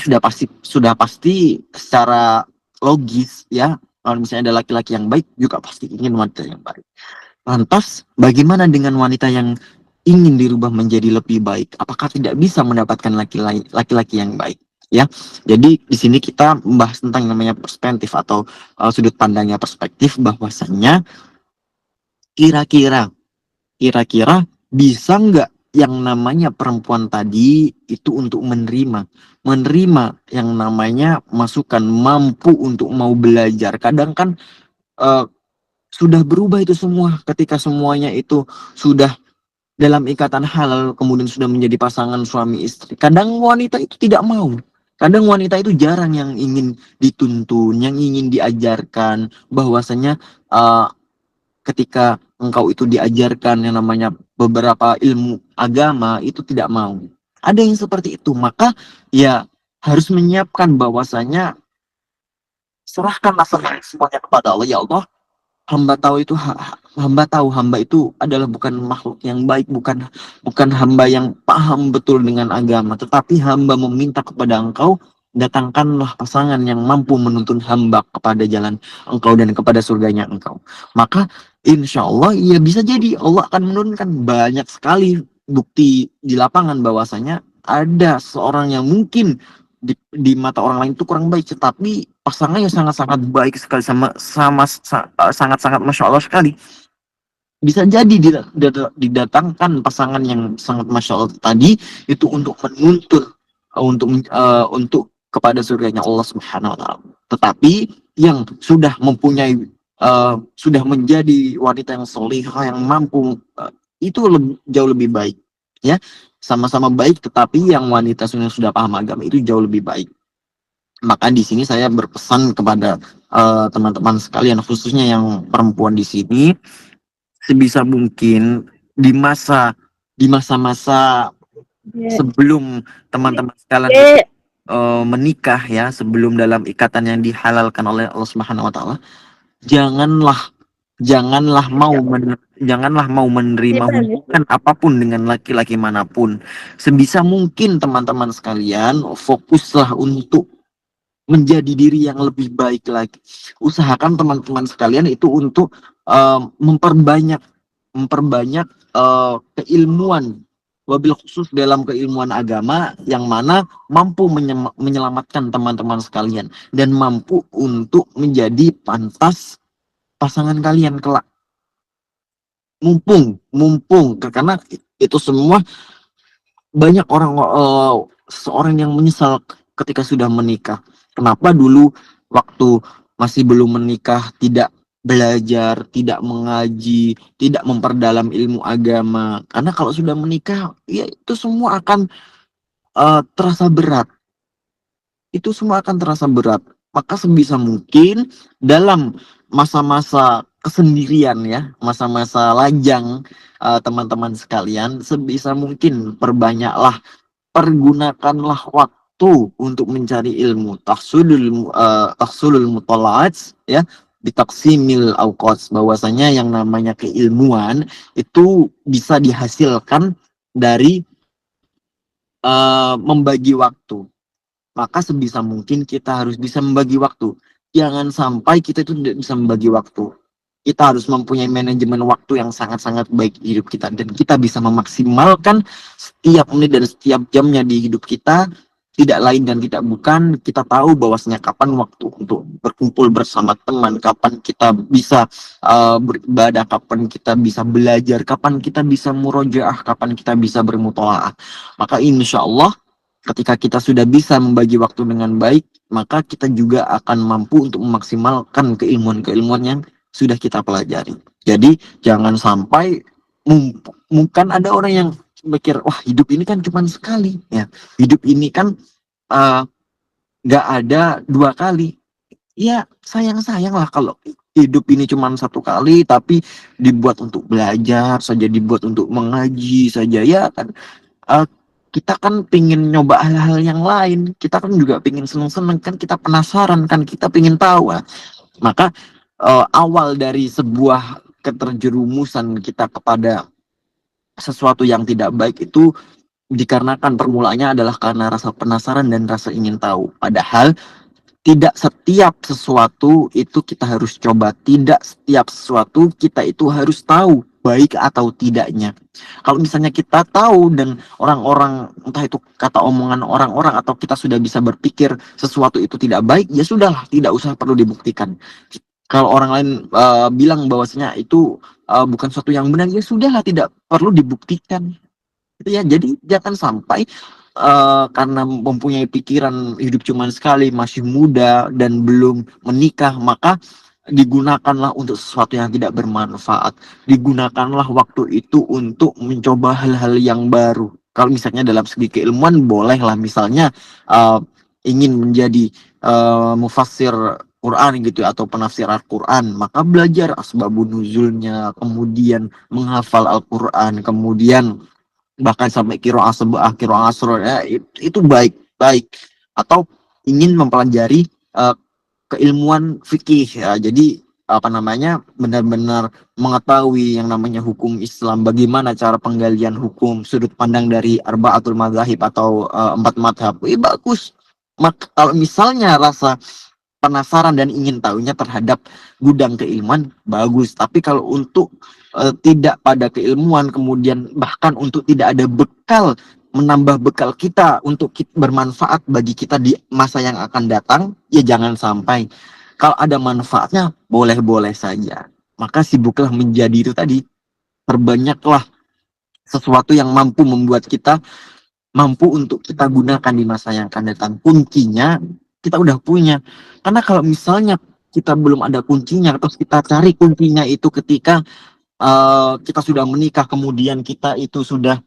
sudah pasti secara logis ya. Kalau misalnya ada laki-laki yang baik, juga pasti ingin wanita yang baik. Lantas bagaimana dengan wanita yang ingin dirubah menjadi lebih baik? Apakah tidak bisa mendapatkan laki-laki yang baik? Ya, jadi di sini kita membahas tentang namanya perspektif atau sudut pandangnya perspektif, bahwasannya kira-kira bisa nggak yang namanya perempuan tadi itu untuk menerima yang namanya masukan, mampu untuk mau belajar. Kadang kan eh, sudah berubah itu semua ketika semuanya itu sudah dalam ikatan halal, kemudian sudah menjadi pasangan suami istri. Kadang wanita itu tidak mau. Kadang wanita itu jarang yang ingin dituntun, yang ingin diajarkan bahwasanya ketika engkau itu diajarkan yang namanya beberapa ilmu agama, itu tidak mau. Ada yang seperti itu, maka ya harus menyiapkan bahwasanya serahkanlah semuanya kepada Allah. Ya Allah, hamba tahu itu hamba itu adalah bukan makhluk yang baik, bukan hamba yang paham betul dengan agama, tetapi hamba meminta kepada engkau, datangkanlah pasangan yang mampu menuntun hamba kepada jalan engkau dan kepada surganya engkau. Maka insya Allah ya bisa jadi Allah akan menurunkan. Banyak sekali bukti di lapangan bahwasanya ada seorang yang mungkin di mata orang lain itu kurang baik, tetapi pasangannya sangat-sangat baik sekali, sangat-sangat masya Allah sekali. Bisa jadi didatangkan pasangan yang sangat masya Allah tadi itu untuk menuntun untuk kepada surganya Allah Subhanahu wa taala. Tetapi yang sudah mempunyai sudah menjadi wanita yang solihah, yang mampu, itu jauh lebih baik ya. Sama-sama baik, tetapi yang wanita sudah paham agama itu jauh lebih baik. Maka di sini saya berpesan kepada teman-teman sekalian, khususnya yang perempuan di sini, sebisa mungkin di masa-masa sebelum teman-teman sekalian menikah ya, sebelum dalam ikatan yang dihalalkan oleh Allah Subhanahu wa taala, janganlah mau menerima hubungan apapun dengan laki-laki manapun. Sebisa mungkin teman-teman sekalian fokuslah untuk menjadi diri yang lebih baik lagi. Usahakan teman-teman sekalian itu untuk memperbanyak keilmuan, wabil khusus dalam keilmuan agama yang mana mampu menyelamatkan teman-teman sekalian dan mampu untuk menjadi pantas pasangan kalian kelak. Mumpung karena itu semua banyak orang seorang yang menyesal ketika sudah menikah. Kenapa dulu waktu masih belum menikah tidak belajar, tidak mengaji, tidak memperdalam ilmu agama? Karena kalau sudah menikah, ya itu semua akan terasa berat. Itu semua akan terasa berat. Maka sebisa mungkin dalam masa-masa kesendirian ya, masa-masa lajang teman-teman sekalian, sebisa mungkin pergunakanlah waktu untuk mencari ilmu. Tahsulul mutalaat ya, bitaksimil auqats, bahwasanya yang namanya keilmuan itu bisa dihasilkan dari membagi waktu. Maka sebisa mungkin kita harus bisa membagi waktu. Jangan sampai kita itu tidak bisa membagi waktu. Kita harus mempunyai manajemen waktu yang sangat-sangat baik di hidup kita. Dan kita bisa memaksimalkan setiap menit dan setiap jamnya di hidup kita. Tidak lain dan tidak bukan, kita tahu bahwasanya kapan waktu untuk berkumpul bersama teman, kapan kita bisa beribadah, kapan kita bisa belajar, kapan kita bisa murojaah, kapan kita bisa bermutolaah. Maka insya Allah ketika kita sudah bisa membagi waktu dengan baik, maka kita juga akan mampu untuk memaksimalkan keilmuan-keilmuan yang sudah kita pelajari. Jadi jangan sampai mungkin ada orang yang mikir, wah hidup ini kan cuma sekali, ya. Hidup ini kan nggak ada dua kali. Ya sayang lah kalau hidup ini cuma satu kali, tapi dibuat untuk belajar saja, dibuat untuk mengaji saja, ya kan. Kita kan pingin nyoba hal-hal yang lain, kita kan juga pingin seneng-seneng kan, kita penasaran kan, kita pingin tahu. Maka awal dari sebuah keterjerumusan kita kepada sesuatu yang tidak baik itu dikarenakan permulaannya adalah karena rasa penasaran dan rasa ingin tahu. Padahal tidak setiap sesuatu itu kita harus coba, tidak setiap sesuatu kita itu harus tahu baik atau tidaknya. Kalau misalnya kita tahu dan orang-orang, entah itu kata omongan orang-orang atau kita sudah bisa berpikir sesuatu itu tidak baik, ya sudahlah, tidak usah perlu dibuktikan. Kalau orang lain bilang bahwasanya itu bukan sesuatu yang benar, ya sudahlah, tidak perlu dibuktikan. Gitu ya. Jadi jangan sampai karena mempunyai pikiran hidup cuma sekali, masih muda dan belum menikah, maka digunakanlah untuk sesuatu yang tidak bermanfaat. Digunakanlah waktu itu untuk mencoba hal-hal yang baru. Kalau misalnya dalam segi keilmuan, bolehlah misalnya ingin menjadi mufassir Quran gitu atau penafsir Al-Quran, maka belajar asbabun nuzulnya, kemudian menghafal Al-Quran, kemudian bahkan sampai qiraah sebuah qiraah asr, ya, itu baik. Atau ingin mempelajari keilmuan fikih, ya, jadi benar-benar mengetahui yang namanya hukum Islam, bagaimana cara penggalian hukum, sudut pandang dari arba'atul madzhab atau 4 mazhab. Bagus. Kalau misalnya rasa penasaran dan ingin tahunya terhadap gudang keilmuan, bagus. Tapi kalau untuk tidak pada keilmuan, kemudian bahkan untuk tidak ada bekal, menambah bekal kita untuk bermanfaat bagi kita di masa yang akan datang, ya jangan sampai. Kalau ada manfaatnya, boleh-boleh saja. Maka sibuklah menjadi itu tadi. Perbanyaklah sesuatu yang mampu membuat kita mampu untuk kita gunakan di masa yang akan datang. Kuncinya kita udah punya. Karena kalau misalnya kita belum ada kuncinya, terus kita cari kuncinya itu ketika kita sudah menikah, kemudian kita itu sudah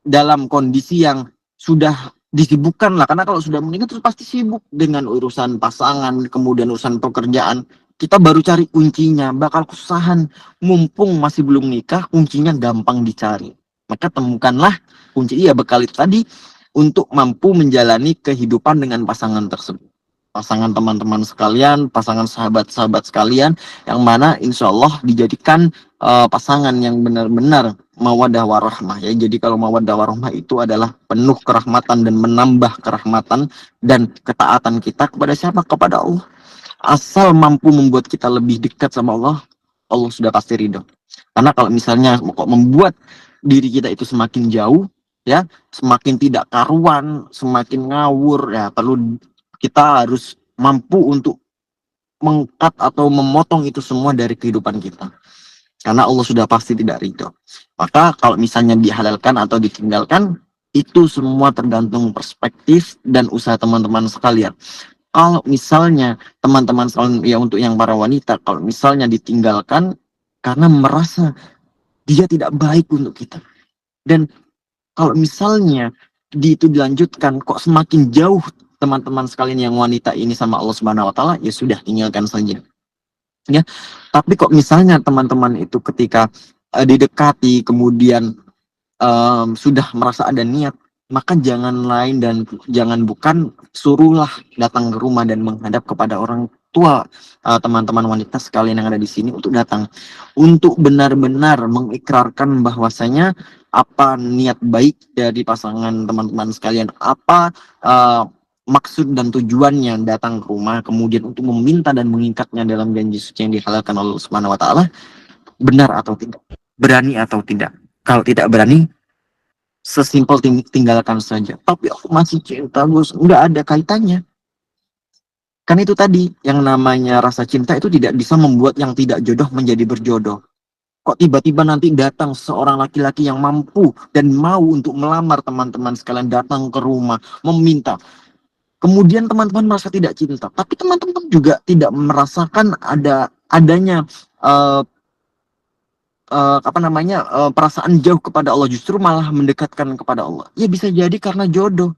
dalam kondisi yang sudah disibukkan lah. Karena kalau sudah menikah terus pasti sibuk dengan urusan pasangan, kemudian urusan pekerjaan. Kita baru cari kuncinya, bakal kesusahan. Mumpung masih belum nikah, kuncinya gampang dicari. Maka temukanlah kunci, bekal itu tadi, untuk mampu menjalani kehidupan dengan pasangan tersebut. Pasangan teman-teman sekalian, pasangan sahabat-sahabat sekalian, yang mana insya Allah dijadikan pasangan yang benar-benar mawaddah warahmah, ya. Jadi kalau mawaddah warahmah itu adalah penuh kerahmatan dan menambah kerahmatan dan ketaatan kita kepada siapa? Kepada Allah. Asal mampu membuat kita lebih dekat sama Allah, Allah sudah pasti ridho. Karena kalau misalnya kok membuat diri kita itu semakin jauh, ya, semakin tidak karuan, semakin ngawur, ya perlu kita harus mampu untuk mengkat atau memotong itu semua dari kehidupan kita. Karena Allah sudah pasti tidak ridho. Maka kalau misalnya dihalalkan atau ditinggalkan, itu semua tergantung perspektif dan usaha teman-teman sekalian. Kalau misalnya teman-teman sekalian, ya untuk yang para wanita, kalau misalnya ditinggalkan karena merasa dia tidak baik untuk kita. Dan kalau misalnya itu dilanjutkan, kok semakin jauh teman-teman sekalian yang wanita ini sama Allah Subhanahu wa taala, ya sudah tinggalkan saja. Ya. Tapi kok misalnya teman-teman itu ketika didekati kemudian sudah merasa ada niat, maka jangan lain dan jangan bukan suruhlah datang ke rumah dan menghadap kepada orang tua teman-teman wanita sekalian yang ada di sini untuk datang untuk benar-benar mengikrarkan bahwasanya apa niat baik dari pasangan teman-teman sekalian, apa maksud dan tujuannya datang ke rumah, kemudian untuk meminta dan mengikatnya dalam janji suci yang dihalalkan oleh Allah Subhanahu wa taala, benar atau tidak, berani atau tidak. Kalau tidak berani, sesimpel tinggalkan saja. Tapi aku masih cinta, Gus. Nggak ada kaitannya. Kan itu tadi, yang namanya rasa cinta itu tidak bisa membuat yang tidak jodoh menjadi berjodoh. Kok tiba-tiba nanti datang seorang laki-laki yang mampu dan mau untuk melamar teman-teman sekalian, datang ke rumah, meminta. Kemudian teman-teman merasa tidak cinta, tapi teman-teman juga tidak merasakan adanya perasaan jauh kepada Allah, justru malah mendekatkan kepada Allah. Ya bisa jadi karena jodoh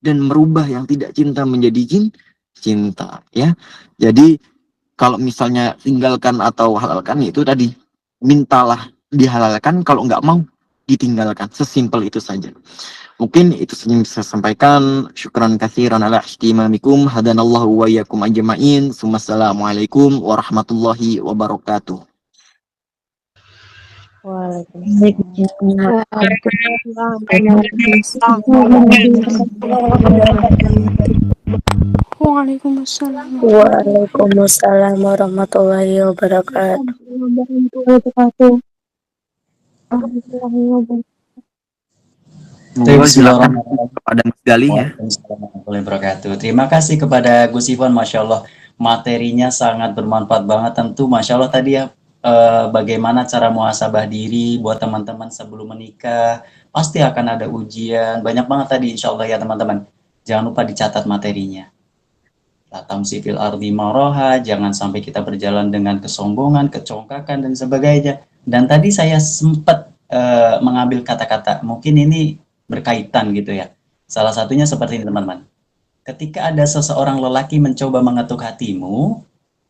dan merubah yang tidak cinta menjadi cinta, ya. Jadi kalau misalnya tinggalkan atau halalkan, itu tadi, mintalah dihalalkan, kalau nggak mau ditinggalkan, sesimpel itu saja. Mungkin itu saja yang bisa saya sampaikan. Syukran katsiran ala ihtimamikum. Hadanallahu wa iyyakum ajma'in. Wassalamualaikum warahmatullahi wabarakatuh. Waalaikumsalam. Waalaikumsalam warahmatullahi wabarakatuh. Silakan kepada Mas Gali ya. Waalaikumsalam warahmatullahi wabarakatuh. Terima kasih kepada Gus Ivan, Masya Allah, materinya sangat bermanfaat banget. Tentu Masya Allah tadi ya, bagaimana cara muhasabah diri buat teman-teman sebelum menikah. Pasti akan ada ujian, banyak banget tadi insya Allah ya teman-teman. Jangan lupa dicatat materinya. La tamsi fil ardi maroha, jangan sampai kita berjalan dengan kesombongan, kecongkakan, dan sebagainya. Dan tadi saya sempat mengambil kata-kata, mungkin ini berkaitan gitu ya. Salah satunya seperti ini teman-teman. Ketika ada seseorang lelaki mencoba mengetuk hatimu,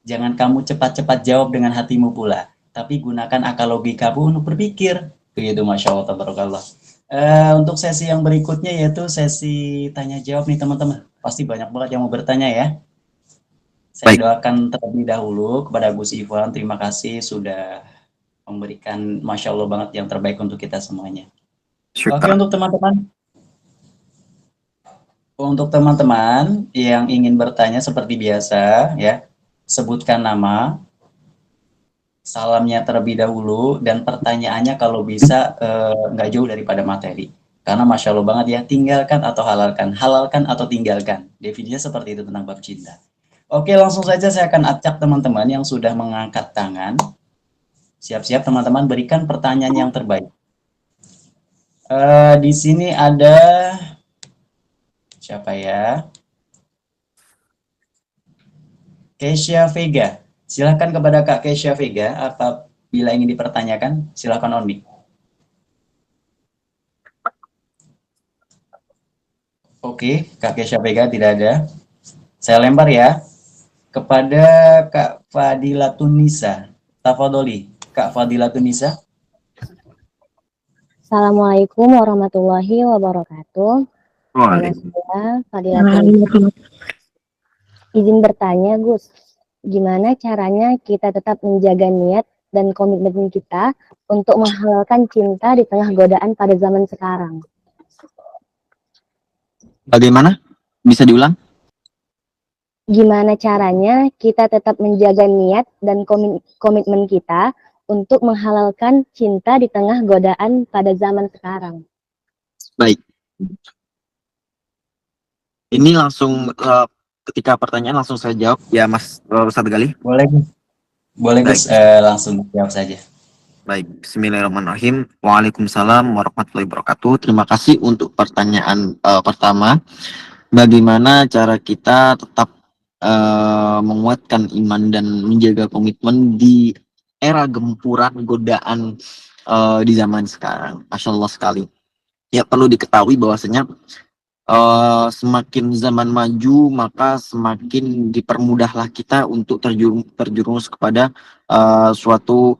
jangan kamu cepat-cepat jawab dengan hatimu pula, tapi gunakan akal logikamu untuk berpikir. Begitu, Masya Allah, tabarakallah. Untuk sesi yang berikutnya yaitu sesi tanya jawab nih teman-teman. Pasti banyak banget yang mau bertanya ya. Saya doakan terlebih dahulu kepada Gus Ivan. Terima kasih sudah memberikan Masya Allah banget yang terbaik untuk kita semuanya. Oke, untuk teman-teman yang ingin bertanya seperti biasa ya, sebutkan nama, salamnya terlebih dahulu, dan pertanyaannya kalau bisa nggak jauh daripada materi. Karena Masya Allah banget ya, tinggalkan atau halalkan, halalkan atau tinggalkan. Definisinya seperti itu tentang bab cinta. Oke, langsung saja saya akan acak teman-teman yang sudah mengangkat tangan. Siap-siap teman-teman, berikan pertanyaan yang terbaik. Di sini ada siapa ya? Keisha Vega. Silakan kepada Kak Keisha Vega, apabila ingin dipertanyakan, silakan on mic. Oke, Kak Keisha Vega tidak ada. Saya lempar ya kepada Kak Fadilatun Nisa. Tafadholi, Kak Fadilatun Nisa. Assalamualaikum warahmatullahi wabarakatuh. Nama saya Fadilatun. Izin bertanya, Gus, gimana caranya kita tetap menjaga niat dan komitmen kita untuk menghalalkan cinta di tengah godaan pada zaman sekarang? Bagaimana? Bisa diulang? Gimana caranya kita tetap menjaga niat dan komitmen kita untuk menghalalkan cinta di tengah godaan pada zaman sekarang? Baik. Ini langsung ketika pertanyaan langsung saya jawab ya Mas Ustadz Galih. Boleh, Gus. Boleh, Baik. Gus. Langsung jawab saja. Baik, bismillahirrahmanirrahim. Waalaikumsalam warahmatullahi wabarakatuh. Terima kasih untuk pertanyaan pertama. Bagaimana cara kita tetap menguatkan iman dan menjaga komitmen di era gempuran godaan di zaman sekarang? Masya Allah sekali. Ya, perlu diketahui bahwasanya semakin zaman maju maka semakin dipermudahlah kita untuk terjerumus kepada suatu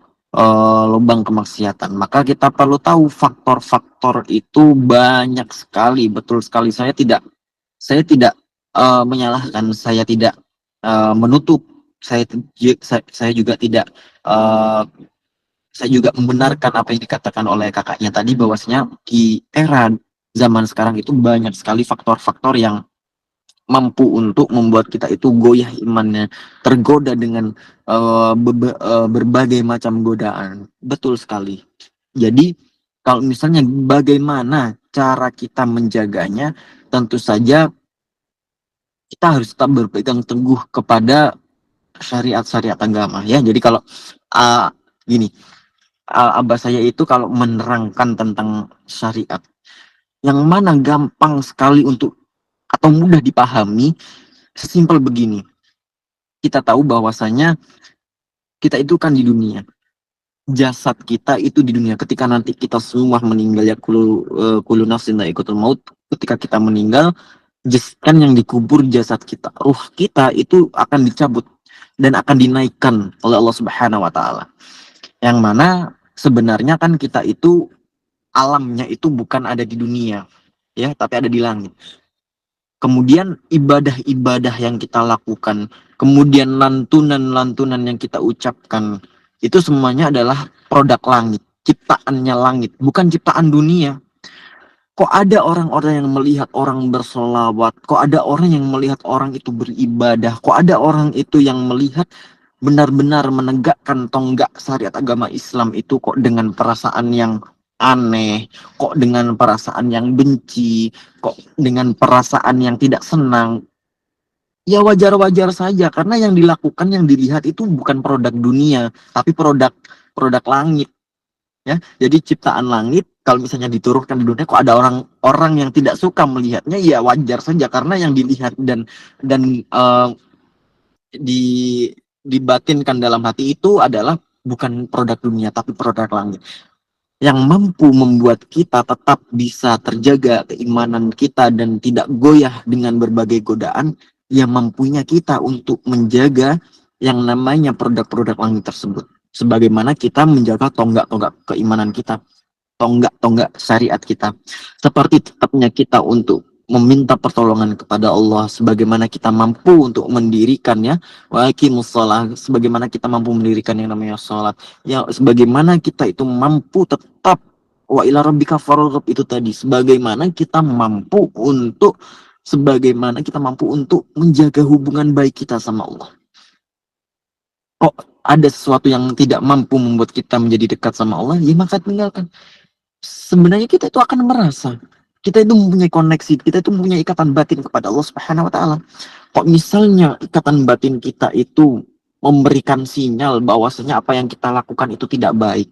lubang kemaksiatan. Maka kita perlu tahu faktor-faktor itu banyak sekali. Betul sekali, saya tidak menyalahkan, saya tidak menutup, saya juga tidak saya juga membenarkan apa yang dikatakan oleh kakaknya tadi, bahwasanya di era zaman sekarang itu banyak sekali faktor-faktor yang mampu untuk membuat kita itu goyah imannya, tergoda dengan berbagai macam godaan. Betul sekali. Jadi kalau misalnya bagaimana cara kita menjaganya, tentu saja kita harus tetap berpegang teguh kepada syariat-syariat agama ya. Jadi kalau gini, abah saya itu kalau menerangkan tentang syariat yang mana gampang sekali untuk atau mudah dipahami, sesimpel begini. Kita tahu bahwasanya kita itu kan di dunia, jasad kita itu di dunia. Ketika nanti kita semua meninggal, ya kullu nafsin dha'iqatul maut, ketika kita meninggal, kan yang dikubur jasad kita, ruh kita itu akan dicabut dan akan dinaikkan oleh Allah Subhanahu wa taala. Yang mana sebenarnya kan kita itu alamnya itu bukan ada di dunia, ya, tapi ada di langit. Kemudian ibadah-ibadah yang kita lakukan, kemudian lantunan-lantunan yang kita ucapkan, itu semuanya adalah produk langit, ciptaannya langit, bukan ciptaan dunia. Kok ada orang-orang yang melihat orang bersolawat, kok ada orang yang melihat orang itu beribadah, kok ada orang itu yang melihat benar-benar menegakkan tonggak syariat agama Islam itu kok dengan perasaan yang aneh, kok dengan perasaan yang benci, kok dengan perasaan yang tidak senang. Ya wajar-wajar saja, karena yang dilakukan, yang dilihat itu bukan produk dunia, tapi produk langit. Ya, jadi ciptaan langit kalau misalnya diturunkan di dunia, kok ada orang-orang yang tidak suka melihatnya, ya wajar saja, karena yang dilihat dan dibatinkan dalam hati itu adalah bukan produk dunia tapi produk langit, yang mampu membuat kita tetap bisa terjaga keimanan kita dan tidak goyah dengan berbagai godaan, yang mampunya kita untuk menjaga yang namanya produk-produk langit tersebut. Sebagaimana kita menjaga tonggak-tonggak keimanan kita, tonggak-tonggak syariat kita. Seperti tetapnya kita untuk meminta pertolongan kepada Allah, sebagaimana kita mampu untuk mendirikannya, wa aqimus shalah, sebagaimana kita mampu mendirikan yang namanya salat, ya sebagaimana kita itu mampu tetap wa ila rabbika farghab itu tadi, sebagaimana kita mampu untuk menjaga hubungan baik kita sama Allah. Kok ada sesuatu yang tidak mampu membuat kita menjadi dekat sama Allah, ya maka tinggalkan. Sebenarnya kita itu akan merasa kita itu mempunyai koneksi, kita itu mempunyai ikatan batin kepada Allah Subhanahu wa taala. Kok misalnya ikatan batin kita itu memberikan sinyal bahwasanya apa yang kita lakukan itu tidak baik,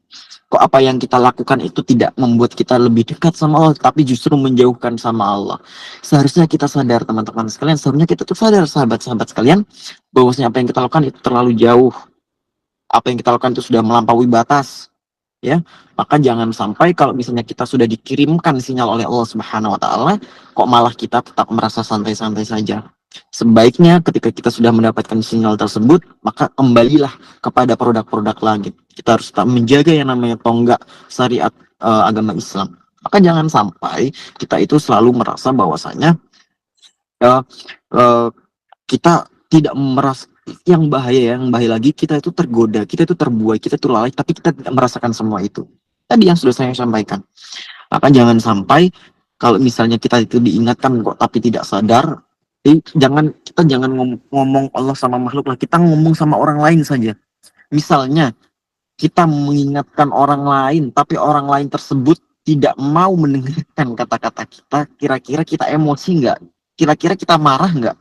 kok apa yang kita lakukan itu tidak membuat kita lebih dekat sama Allah, tapi justru menjauhkan sama Allah. Seharusnya kita sadar, teman-teman sekalian, seharusnya kita tuh sadar, sahabat-sahabat sekalian, bahwasanya apa yang kita lakukan itu terlalu jauh, apa yang kita lakukan itu sudah melampaui batas. Ya, maka jangan sampai kalau misalnya kita sudah dikirimkan sinyal oleh Allah Subhanahu wa taala, kok malah kita tetap merasa santai-santai saja. Sebaiknya ketika kita sudah mendapatkan sinyal tersebut, maka kembalilah kepada produk-produk langit. Kita harus tetap menjaga yang namanya tonggak syariat agama Islam. Maka jangan sampai kita itu selalu merasa bahwasanya kita tidak merasa, yang bahaya lagi, kita itu tergoda, kita itu terbuai, kita itu lalai, tapi kita tidak merasakan semua itu. Tadi yang sudah saya sampaikan. Maka jangan sampai kalau misalnya kita itu diingatkan kok tapi tidak sadar, kita jangan ngomong Allah sama makhluk lah, kita ngomong sama orang lain saja. Misalnya kita mengingatkan orang lain, tapi orang lain tersebut tidak mau mendengarkan kata-kata kita, kira-kira kita emosi nggak? Kira-kira kita marah nggak?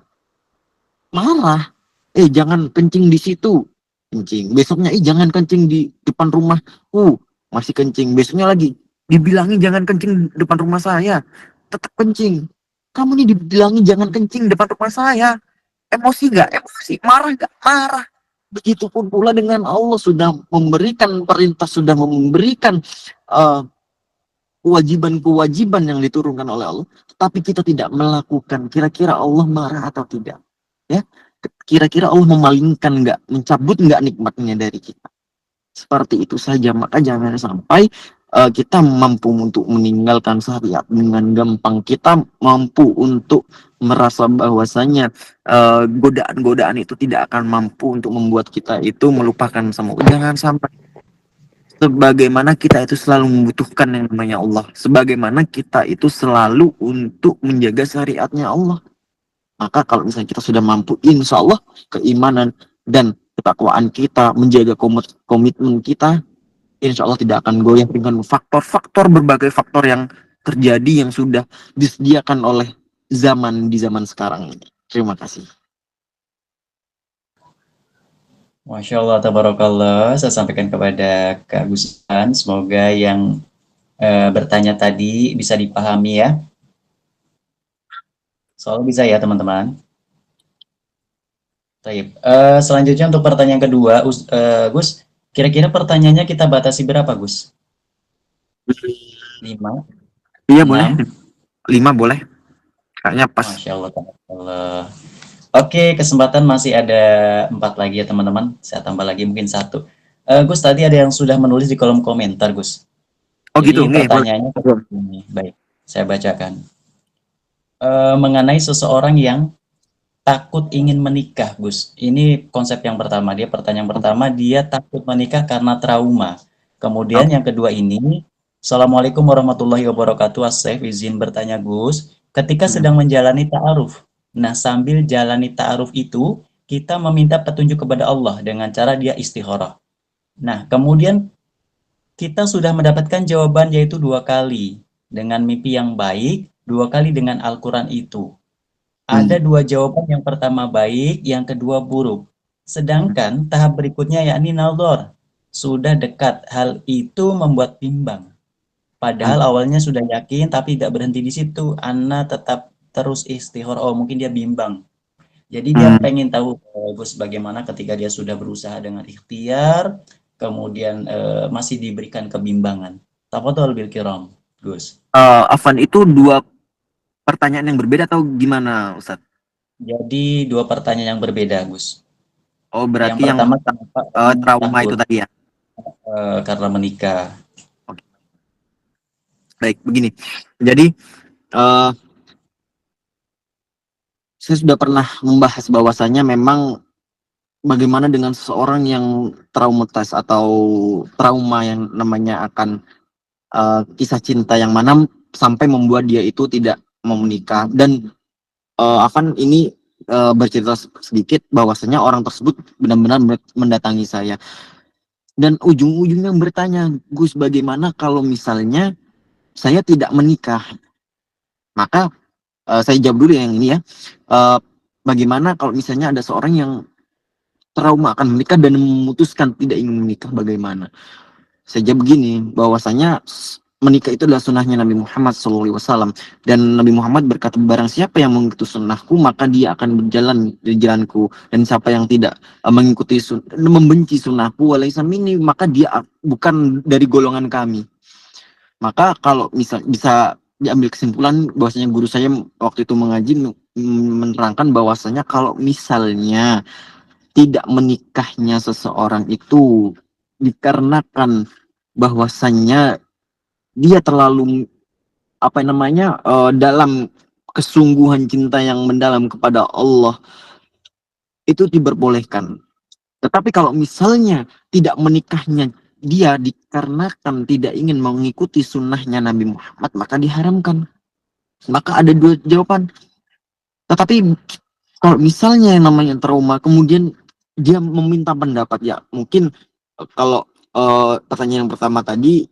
Marah. Jangan kencing di situ. Kencing. Besoknya, jangan kencing di depan rumah. Masih kencing. Besoknya lagi, dibilangin jangan kencing di depan rumah saya. Tetap kencing. Kamu nih dibilangin jangan kencing depan rumah saya. Emosi nggak? Emosi. Marah nggak? Marah. Begitupun pula dengan Allah sudah memberikan perintah, sudah memberikan kewajiban-kewajiban yang diturunkan oleh Allah, tapi kita tidak melakukan. Kira-kira Allah marah atau tidak? Ya, kira-kira Allah memalingkan nggak, mencabut nggak nikmatnya dari kita? Seperti itu saja. Maka jangan sampai kita mampu untuk meninggalkan syariat dengan gampang. Kita mampu untuk merasa bahwasanya godaan-godaan itu tidak akan mampu untuk membuat kita itu melupakan sama. Jangan sampai. Sebagaimana kita itu selalu membutuhkan yang namanya Allah, sebagaimana kita itu selalu untuk menjaga syariatnya Allah. Maka kalau misalnya kita sudah mampu, insya Allah keimanan dan ketakwaan kita, menjaga komitmen kita, insya Allah tidak akan goyah dengan faktor-faktor, berbagai faktor yang terjadi yang sudah disediakan oleh zaman di zaman sekarang ini. Terima kasih. Masya Allah, tabarakallah. Saya sampaikan kepada Kak Gusman, semoga yang bertanya tadi bisa dipahami ya. Soal bisa ya teman-teman. Baik. Selanjutnya untuk pertanyaan kedua, Gus, kira-kira pertanyaannya kita batasi berapa, Gus? 5? Iya 6? boleh. 5 boleh. Kayaknya pas. Masya Allah, tabarakallah. Oke, kesempatan masih ada 4 lagi ya teman-teman. Saya tambah lagi mungkin 1. Gus, tadi ada yang sudah menulis di kolom komentar, Gus. Oh Jadi gitu, pertanyaannya seperti ini. Baik, saya bacakan. Mengenai seseorang yang takut ingin menikah, Gus. Ini konsep yang pertama. Pertanyaan pertama, dia takut menikah karena trauma. Kemudian yang kedua ini, Assalamualaikum warahmatullahi wabarakatuh. Asef, izin bertanya, Gus. Ketika sedang menjalani ta'aruf, nah sambil jalani ta'aruf itu, kita meminta petunjuk kepada Allah dengan cara dia istikharah. Nah, kemudian kita sudah mendapatkan jawaban yaitu 2 kali dengan mimpi yang baik, 2 kali dengan Al-Quran itu. Ada 2 jawaban, yang pertama baik, yang kedua buruk. Sedangkan tahap berikutnya yakni nadhar, sudah dekat. Hal itu membuat bimbang. Padahal awalnya sudah yakin tapi tidak berhenti di situ. Ana tetap terus istikharah. Oh, mungkin dia bimbang. Jadi dia pengen tahu, Gus, bagaimana ketika dia sudah berusaha dengan ikhtiar, kemudian masih diberikan kebimbangan. Tafadhol bil kiram, Gus. Afan, itu 2 pertanyaan yang berbeda atau gimana, Ustaz? Jadi 2 pertanyaan yang berbeda, Gus. Oh, berarti yang pertama kenapa trauma takut itu tadi ya? Karena menikah. Oke. Baik, begini. Jadi saya sudah pernah membahas bahwasanya memang bagaimana dengan seseorang yang traumatis atau trauma yang namanya akan kisah cinta yang mana sampai membuat dia itu tidak mau menikah. Dan Afan ini bercerita sedikit bahwasanya orang tersebut benar-benar mendatangi saya dan ujung-ujungnya bertanya, Gus, bagaimana kalau misalnya saya tidak menikah? Maka saya jawab dulu yang ini ya. Bagaimana kalau misalnya ada seorang yang trauma akan menikah dan memutuskan tidak ingin menikah, bagaimana? Saya jawab begini, bahwasanya menikah itu adalah sunnahnya Nabi Muhammad SAW, dan Nabi Muhammad berkata, barang siapa yang mengikuti sunnahku maka dia akan berjalan di jalanku, dan siapa yang tidak mengikuti membenci sunnahku walaisa minni, maka dia bukan dari golongan kami. Maka kalau bisa diambil kesimpulan bahwasanya guru saya waktu itu mengaji menerangkan bahwasanya kalau misalnya tidak menikahnya seseorang itu dikarenakan bahwasanya dia terlalu dalam kesungguhan cinta yang mendalam kepada Allah, itu diperbolehkan. Tetapi kalau misalnya tidak menikahnya dia dikarenakan tidak ingin mengikuti sunnahnya Nabi Muhammad, maka diharamkan. Maka ada 2 jawaban. Tetapi kalau misalnya yang namanya trauma, kemudian dia meminta pendapat, ya mungkin kalau pertanyaan yang pertama tadi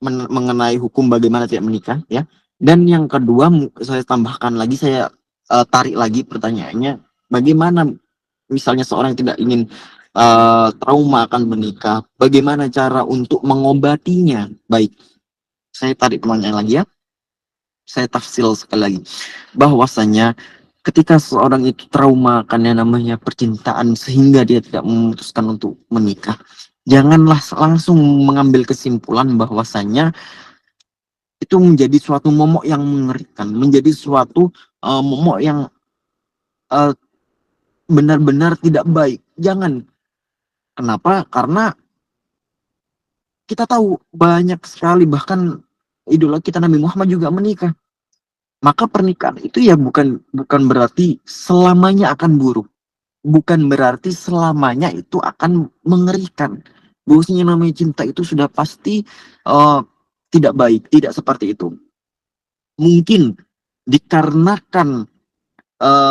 mengenai hukum bagaimana tidak menikah ya. Dan yang kedua saya tambahkan lagi, saya tarik lagi pertanyaannya, bagaimana misalnya seorang yang tidak ingin trauma akan menikah, bagaimana cara untuk mengobatinya? Baik, saya tarik pertanyaan lagi ya. Saya tafsil sekali lagi bahwasanya ketika seorang itu trauma akan yang namanya percintaan sehingga dia tidak memutuskan untuk menikah, janganlah langsung mengambil kesimpulan bahwasanya itu menjadi suatu momok yang mengerikan, menjadi suatu momok yang uh, benar-benar tidak baik. Jangan. Kenapa? Karena kita tahu banyak sekali, bahkan idola kita Nabi Muhammad juga menikah. Maka pernikahan itu ya bukan berarti selamanya akan buruk. Bukan berarti selamanya itu akan mengerikan. Bahwasanya namanya cinta itu sudah pasti tidak baik, tidak seperti itu. Mungkin dikarenakan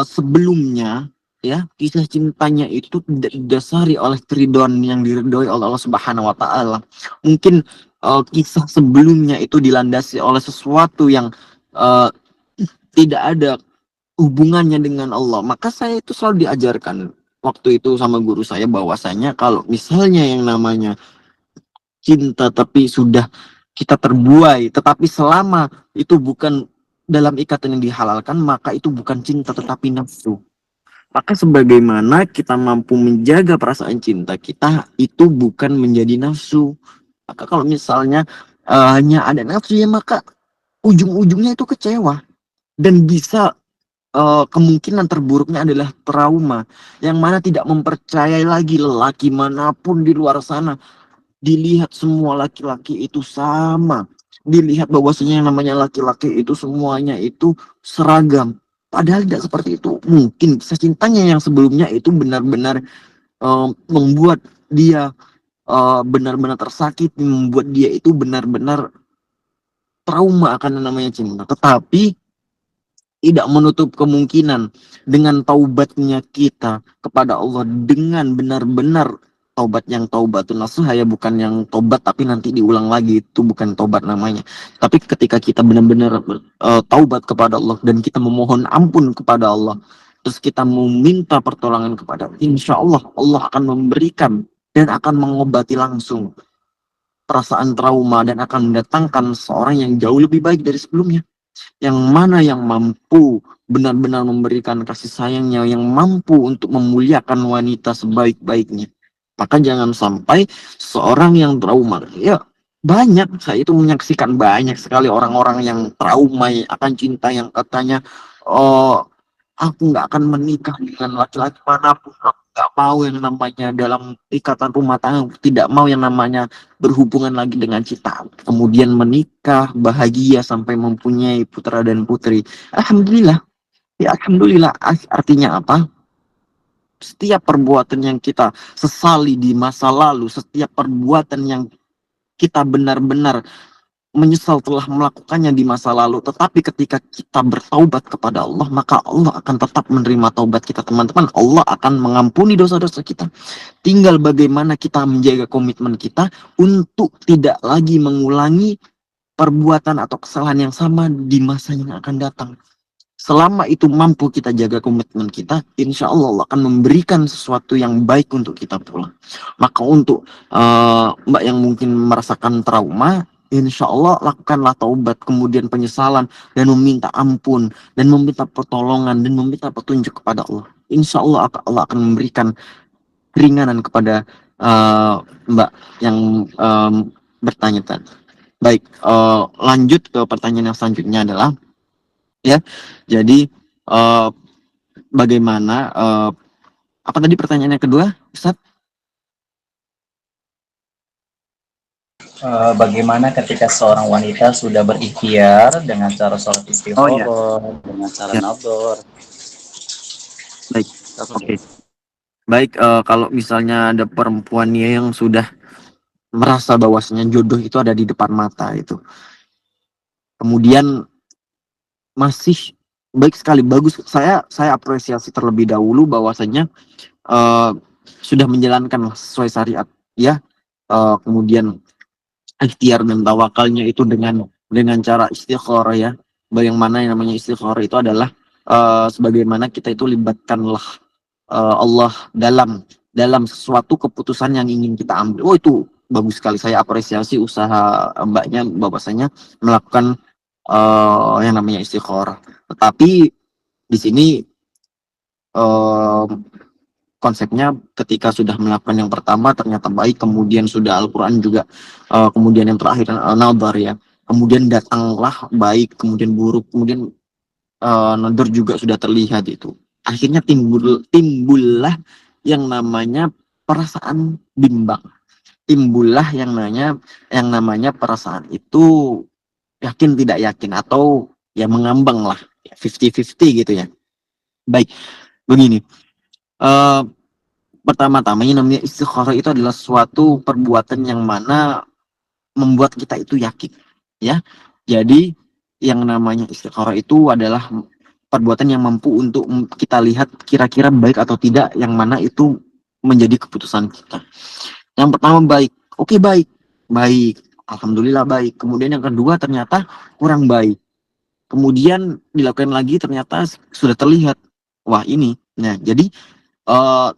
sebelumnya ya kisah cintanya itu tidak didasari oleh keridhaan yang diridhoi oleh Allah Subhanahu wa taala. Mungkin kisah sebelumnya itu dilandasi oleh sesuatu yang tidak ada hubungannya dengan Allah. Maka saya itu selalu diajarkan waktu itu sama guru saya bahwasanya kalau misalnya yang namanya cinta tapi sudah kita terbuai, tetapi selama itu bukan dalam ikatan yang dihalalkan, maka itu bukan cinta tetapi nafsu. Maka sebagaimana kita mampu menjaga perasaan cinta kita, itu bukan menjadi nafsu. Maka kalau misalnya hanya ada nafsu ya, maka ujung-ujungnya itu kecewa. Dan bisa kemungkinan terburuknya adalah trauma, yang mana tidak mempercayai lagi lelaki manapun di luar sana. Dilihat semua laki-laki itu sama, dilihat bahwasanya yang namanya laki-laki itu semuanya itu seragam, padahal tidak seperti itu. Mungkin kisah cintanya yang sebelumnya itu benar-benar membuat dia benar-benar tersakiti, membuat dia itu benar-benar trauma akan yang namanya cinta. Tetapi tidak menutup kemungkinan dengan taubatnya kita kepada Allah, dengan benar-benar taubat yang taubatun nasuh, ya bukan yang taubat tapi nanti diulang lagi, itu bukan taubat namanya. Tapi ketika kita benar-benar taubat kepada Allah dan kita memohon ampun kepada Allah, terus kita meminta pertolongan kepada Allah, insya Allah Allah akan memberikan dan akan mengobati langsung perasaan trauma dan akan mendatangkan seorang yang jauh lebih baik dari sebelumnya, yang mana yang mampu benar-benar memberikan kasih sayangnya, yang mampu untuk memuliakan wanita sebaik-baiknya. Maka jangan sampai seorang yang trauma, ya banyak, saya itu menyaksikan banyak sekali orang-orang yang trauma akan cinta, yang katanya oh aku nggak akan menikah dengan laki-laki manapun, aku nggak mau yang namanya dalam ikatan rumah tangga, tidak mau yang namanya berhubungan lagi dengan cinta. Kemudian menikah, bahagia sampai mempunyai putra dan putri. Alhamdulillah. Ya alhamdulillah, artinya apa? Setiap perbuatan yang kita sesali di masa lalu, setiap perbuatan yang kita benar-benar menyesal telah melakukannya di masa lalu, tetapi ketika kita bertaubat kepada Allah, maka Allah akan tetap menerima taubat kita, teman-teman. Allah akan mengampuni dosa-dosa kita. Tinggal bagaimana kita menjaga komitmen kita untuk tidak lagi mengulangi perbuatan atau kesalahan yang sama di masa yang akan datang. Selama itu mampu kita jaga komitmen kita, insya Allah Allah akan memberikan sesuatu yang baik untuk kita pula. Maka untuk Mbak yang mungkin merasakan trauma, insya Allah lakukanlah taubat, kemudian penyesalan, dan meminta ampun, dan meminta pertolongan, dan meminta petunjuk kepada Allah. Insya Allah Allah akan memberikan keringanan kepada Mbak yang bertanya tadi. Baik, lanjut ke pertanyaan yang selanjutnya adalah, ya, jadi bagaimana apa tadi pertanyaannya kedua, Ustaz? Bagaimana ketika seorang wanita sudah berikhtiar dengan cara sholat istikharah, dengan cara nador. Baik, oke. Baik, kalau misalnya ada perempuan yang sudah merasa bahwasanya jodoh itu ada di depan mata itu, kemudian masih baik sekali, bagus, saya apresiasi terlebih dahulu bahwasanya sudah menjalankan sesuai syariat, ya. kemudian ikhtiar dan tawakalnya itu dengan cara istikharah ya. Bagaimana yang namanya istikharah itu adalah sebagaimana kita itu libatkanlah Allah dalam sesuatu keputusan yang ingin kita ambil. Oh itu bagus sekali, saya apresiasi usaha mbaknya bahwasanya melakukan yang namanya istikharah. Tetapi di sini eh, konsepnya ketika sudah melakukan yang pertama ternyata baik, kemudian sudah Al-Quran juga, kemudian yang terakhir nadar ya, kemudian datanglah baik, kemudian buruk, kemudian nadar juga sudah terlihat itu. Akhirnya timbullah yang namanya perasaan bimbang, timbullah yang namanya perasaan itu yakin tidak yakin atau ya mengambang lah, 50-50 gitu ya. Baik, begini. eh Pertama-tama yang namanya istikharah itu adalah suatu perbuatan yang mana membuat kita itu yakin, ya. Jadi yang namanya istikharah itu adalah perbuatan yang mampu untuk kita lihat kira-kira baik atau tidak, yang mana itu menjadi keputusan kita. Yang pertama baik, oke baik, baik, alhamdulillah baik. Kemudian yang kedua ternyata kurang baik. Kemudian dilakukan lagi ternyata sudah terlihat, wah ini. Nah jadi eh,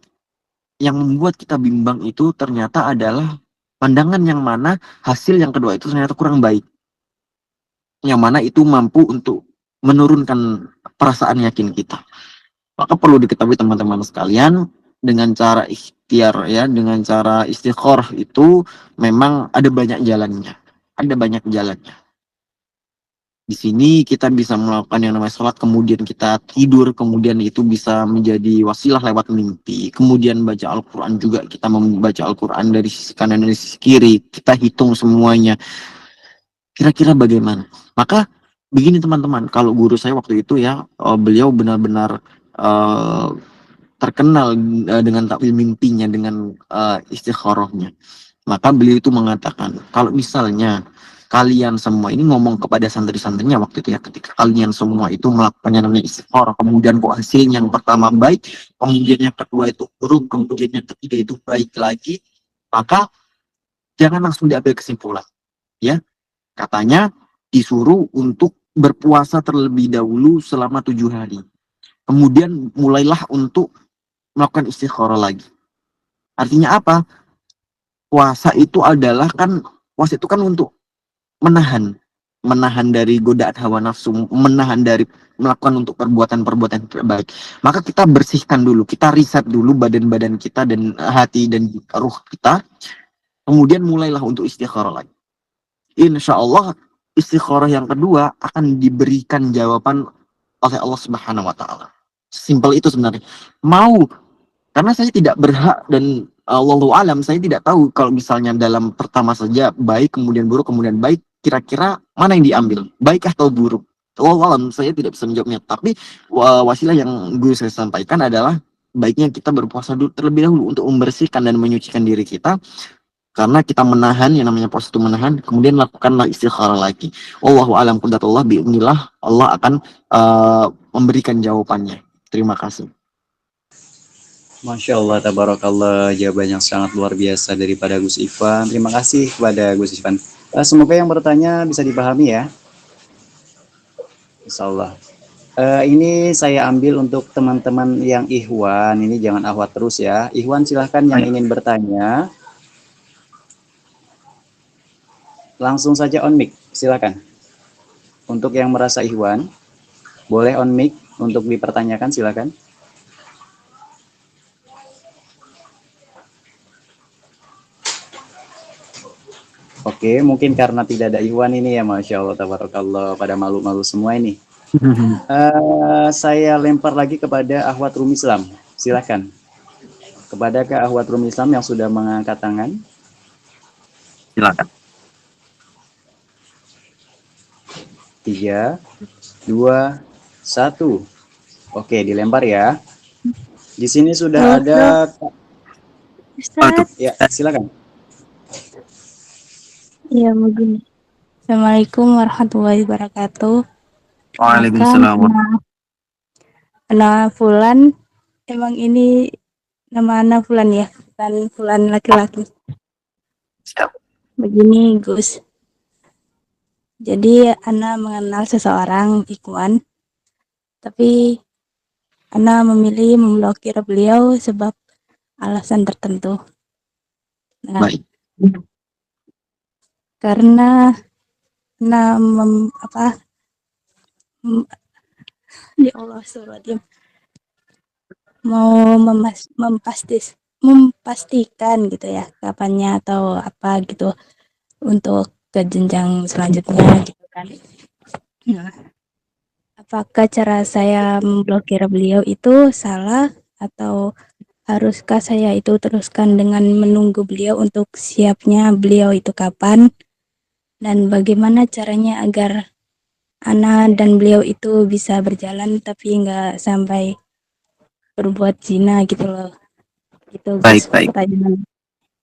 yang membuat kita bimbang itu ternyata adalah pandangan yang mana hasil yang kedua itu ternyata kurang baik. Yang mana itu mampu untuk menurunkan perasaan yakin kita. Maka perlu diketahui teman-teman sekalian, dengan cara ikhtiar ya, dengan cara istikharah itu memang ada banyak jalannya. Ada banyak jalannya. Di sini kita bisa melakukan yang namanya sholat, kemudian kita tidur, kemudian itu bisa menjadi wasilah lewat mimpi. Kemudian baca Al-Quran juga, kita membaca Al-Quran dari sisi kanan dan dari sisi kiri. Kita hitung semuanya. Kira-kira bagaimana? Maka begini teman-teman, kalau guru saya waktu itu ya, beliau benar-benar terkenal dengan takwil mimpinya, dengan istikharahnya. Maka beliau itu mengatakan, kalau misalnya kalian semua ini ngomong kepada santri-santrinya waktu itu ya, ketika kalian semua itu melakukan yang namanya istikharah, kemudian kok hasilnya yang pertama baik, kemudian yang kedua itu buruk, kemudian yang ketiga itu baik lagi, maka jangan langsung diambil kesimpulan. Ya, katanya disuruh untuk berpuasa terlebih dahulu selama 7 hari. Kemudian mulailah untuk melakukan istikharah lagi. Artinya apa? Puasa itu kan untuk menahan dari godaan hawa nafsu, menahan dari melakukan untuk perbuatan-perbuatan yang tidak baik. Maka kita bersihkan dulu, kita riset dulu badan-badan kita dan hati dan ruh kita, kemudian mulailah untuk istikharah lagi. Insya Allah istikharah yang kedua akan diberikan jawaban oleh Allah Subhanahu Wa Taala. Simpel itu sebenarnya. Mau, karena saya tidak berhak dan wallahu alam, saya tidak tahu kalau misalnya dalam pertama saja baik, kemudian buruk, kemudian baik, kira-kira mana yang diambil, baik atau buruk. Wallahu alam, saya tidak bisa menjawabnya. Tapi wasilah yang guru saya sampaikan adalah baiknya kita berpuasa dulu terlebih dahulu untuk membersihkan dan menyucikan diri kita. Karena kita menahan, yang namanya puasa itu menahan, kemudian lakukanlah istikharah lagi. Wallahu alam, qudatullah bi'unillah, Allah akan memberikan jawabannya. Terima kasih. Masya Allah, tabarakallah, jawaban yang sangat luar biasa daripada Gus Ivan. Terima kasih kepada Gus Ivan. Semoga yang bertanya bisa dipahami ya. Insya Allah. Ini saya ambil untuk teman-teman yang Ikhwan. Ini jangan ahwat terus ya. Ikhwan silahkan yang ingin bertanya. Langsung saja on mic, silakan. Untuk yang merasa Ikhwan, boleh on mic untuk dipertanyakan, silakan. Oke, mungkin karena tidak ada Ikhwan ini ya, Masya Allah, tabarakallah, pada malu-malu semua ini. Saya lempar lagi kepada Ahwat Rum Islam, silakan. Kepada Kak Ahwat Rum Islam yang sudah mengangkat tangan. Silakan. 3, 2, 1. Oke, dilempar ya. Di sini sudah ada. Ustaz. Ya, silakan. Ya, begini. Assalamualaikum warahmatullahi wabarakatuh. Waalaikumsalam. Nama Fulan, emang ini nama anak Fulan ya, bukan Fulan laki-laki. Begini Gus, jadi Ana mengenal seseorang Ikhwan, tapi Ana memilih memblokir beliau sebab alasan tertentu. Nah, Baik. karena Ana ya Allah, astagfirullahaladzim, mau memastikan gitu ya kapannya atau apa gitu untuk ke jenjang selanjutnya gitu kan. Nah, apakah cara saya memblokir beliau itu salah atau haruskah saya itu teruskan dengan menunggu beliau untuk siapnya beliau itu kapan, dan bagaimana caranya agar Ana dan beliau itu bisa berjalan tapi nggak sampai berbuat zina gitu loh. Gitu Baik, Gus baik, pertanyaan.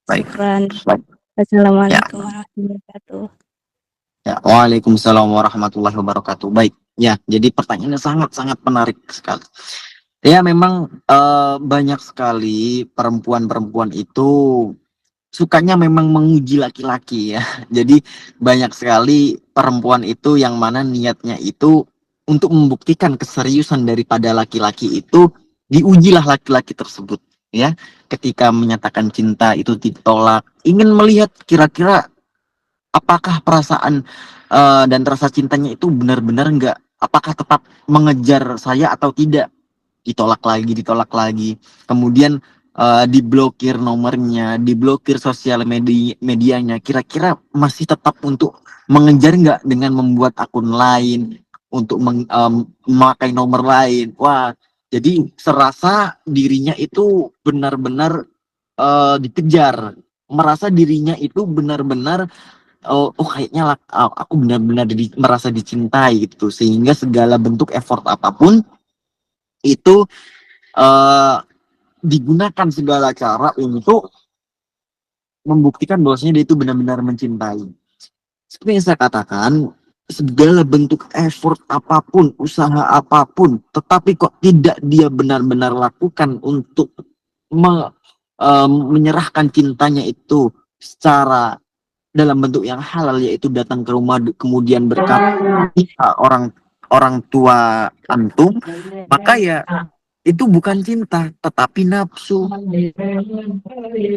baik. Syukran. Baik. Ya, Assalamualaikum warahmatullahi wabarakatuh. ya. Waalaikumsalam warahmatullahi wabarakatuh. Baik. Ya, jadi pertanyaannya sangat-sangat menarik sekali. Ya, memang banyak sekali perempuan-perempuan itu sukanya memang menguji laki-laki ya. Jadi banyak sekali perempuan itu yang mana niatnya itu untuk membuktikan keseriusan daripada laki-laki itu, diujilah laki-laki tersebut ya. Ketika menyatakan cinta itu ditolak, ingin melihat kira-kira apakah perasaan dan rasa cintanya itu benar-benar enggak, apakah tetap mengejar saya atau tidak. Ditolak lagi, kemudian diblokir nomornya, diblokir sosial medianya, kira-kira masih tetap untuk mengejar nggak dengan membuat akun lain untuk memakai nomor lain. Wah, jadi serasa dirinya itu benar-benar dikejar, merasa dirinya itu benar-benar kayaknya aku benar-benar merasa dicintai gitu, sehingga segala bentuk effort apapun itu eh, digunakan segala cara untuk membuktikan bahwasanya dia itu benar-benar mencintai. Seperti yang saya katakan, segala bentuk effort apapun, usaha apapun, tetapi kok tidak dia benar-benar lakukan untuk menyerahkan cintanya itu secara dalam bentuk yang halal, yaitu datang ke rumah kemudian berkata orang orang tua antum, maka ya itu bukan cinta tetapi nafsu.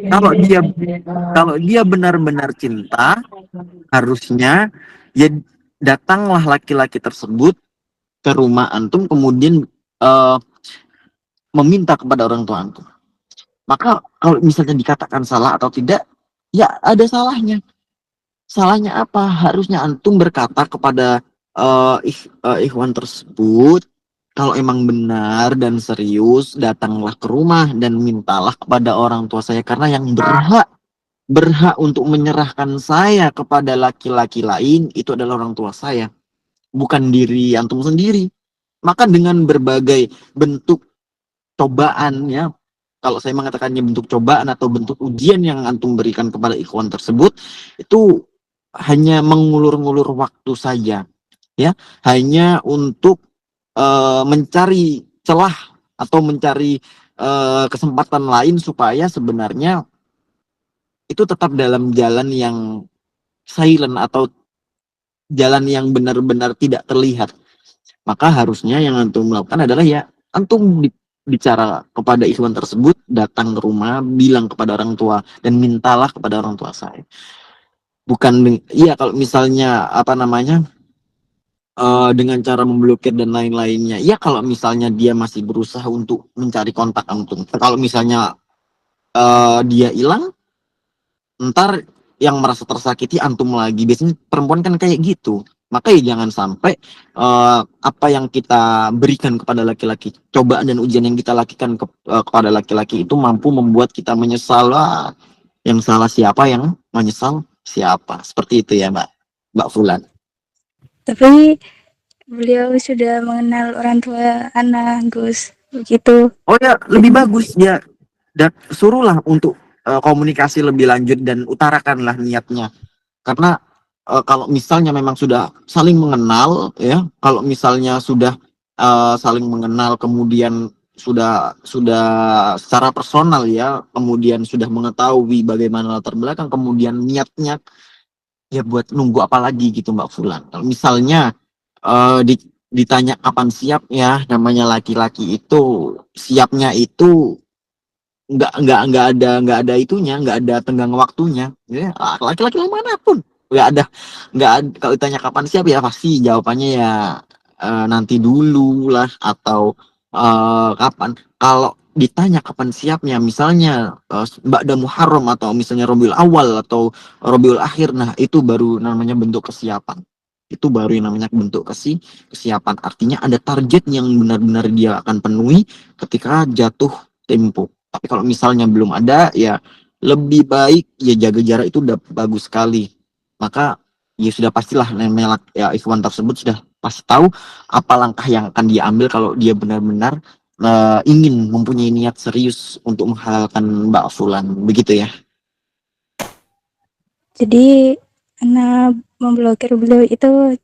Kalau dia kalau dia benar-benar cinta, harusnya ya datanglah laki-laki tersebut ke rumah antum kemudian eh, meminta kepada orang tua antum. Maka kalau misalnya dikatakan salah atau tidak, ya ada salahnya. Salahnya apa? Harusnya antum berkata kepada ikhwan tersebut, kalau emang benar dan serius, datanglah ke rumah dan mintalah kepada orang tua saya, karena yang berhak untuk menyerahkan saya kepada laki-laki lain itu adalah orang tua saya, bukan diri antum sendiri. Maka dengan berbagai bentuk cobaan ya, kalau saya mengatakannya bentuk cobaan atau bentuk ujian yang antum berikan kepada ikhwan tersebut, itu hanya mengulur-ngulur waktu saja ya, hanya untuk mencari celah atau mencari kesempatan lain supaya sebenarnya itu tetap dalam jalan yang silent atau jalan yang benar-benar tidak terlihat. Maka harusnya yang antum lakukan adalah ya antum bicara kepada ikhwan tersebut, datang ke rumah, bilang kepada orang tua dan mintalah kepada orang tua saya. Bukan iya kalau misalnya apa namanya dengan cara memblokir dan lain-lainnya. Ya kalau misalnya dia masih berusaha untuk mencari kontak antum. Kalau misalnya dia hilang, ntar yang merasa tersakiti antum lagi. Biasanya perempuan kan kayak gitu. Maka ya jangan sampai apa yang kita berikan kepada laki-laki, cobaan dan ujian yang kita lakukan kepada laki-laki itu mampu membuat kita menyesal. Yang salah siapa, yang menyesal siapa. Seperti itu ya Mbak Fulan. Tapi beliau sudah mengenal orang tua Ana, Gus. Begitu. Oh ya, lebih bagus ya. Dan suruhlah untuk komunikasi lebih lanjut dan utarakanlah niatnya. Karena kalau misalnya memang sudah saling mengenal ya, kalau misalnya sudah saling mengenal kemudian sudah secara personal ya, kemudian sudah mengetahui bagaimana latar belakang, kemudian niatnya ya buat nunggu apa lagi gitu Mbak Fulan. Kalau misalnya ditanya kapan siap ya, namanya laki-laki itu siapnya itu nggak ada itunya, nggak ada tenggang waktunya ya. Laki-laki manapun nggak ada kalau ditanya kapan siap ya pasti jawabannya ya nanti dulu lah, atau kapan. Kalau ditanya kapan siapnya, misalnya Ba'da Muharram atau misalnya Rabiul Awal atau Rabiul Akhir, nah itu baru namanya bentuk kesiapan. Itu baru yang namanya bentuk kesiapan. Artinya ada target yang benar-benar dia akan penuhi ketika jatuh tempo. Tapi kalau misalnya belum ada, ya lebih baik ya jaga jarak, itu udah bagus sekali. Maka ya sudah pastilah namanya ya ikhwan tersebut sudah pasti tahu apa langkah yang akan dia ambil kalau dia benar-benar ingin mempunyai niat serius untuk menghalalkan Mbak Fulan, begitu ya. Jadi Anda memblokir beliau itu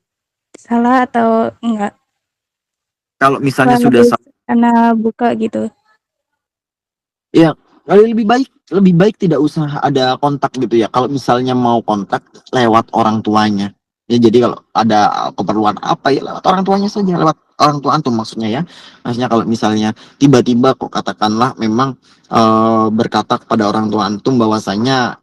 salah atau enggak? Kalau misalnya Apa sudah lebih Anda buka gitu? ya lebih baik tidak usah ada kontak gitu ya. Kalau misalnya mau kontak lewat orang tuanya. Ya jadi kalau ada keperluan apa ya lewat orang tuanya saja, lewat orang tua antum maksudnya ya. Maksudnya kalau misalnya tiba-tiba kok katakanlah memang berkata kepada orang tua antum bahwasanya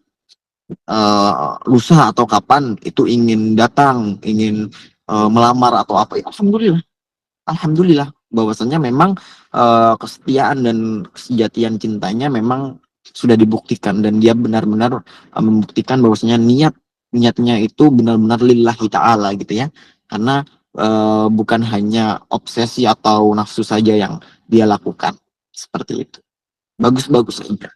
lusa atau kapan itu ingin datang, ingin melamar atau apa ya, alhamdulillah bahwasanya memang kesetiaan dan kesejatian cintanya memang sudah dibuktikan, dan dia benar-benar membuktikan bahwasanya niatnya itu benar-benar lillahi ta'ala gitu ya, karena bukan hanya obsesi atau nafsu saja yang dia lakukan seperti itu. Bagus-bagus saja.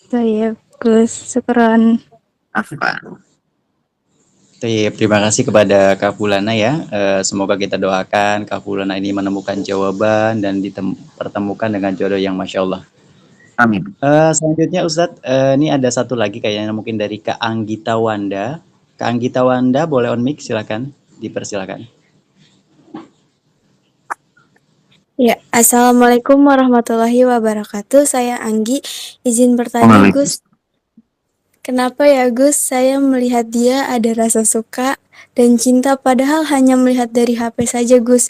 Saya Gus, syukran. Afwan. Terima kasih kepada Kak Fulana ya. Semoga kita doakan Kak Fulana ini menemukan jawaban dan dipertemukan dengan jodoh yang Masya Allah. Amin. Selanjutnya Ustadz, ini ada satu lagi kayaknya mungkin dari Kak Anggita Wanda. Kak Anggita Wanda boleh on mic, silakan, dipersilakan. Ya, Assalamualaikum warahmatullahi wabarakatuh. Saya Anggi, izin bertanya Gus. Kenapa ya Gus, saya melihat dia ada rasa suka dan cinta padahal hanya melihat dari HP saja Gus.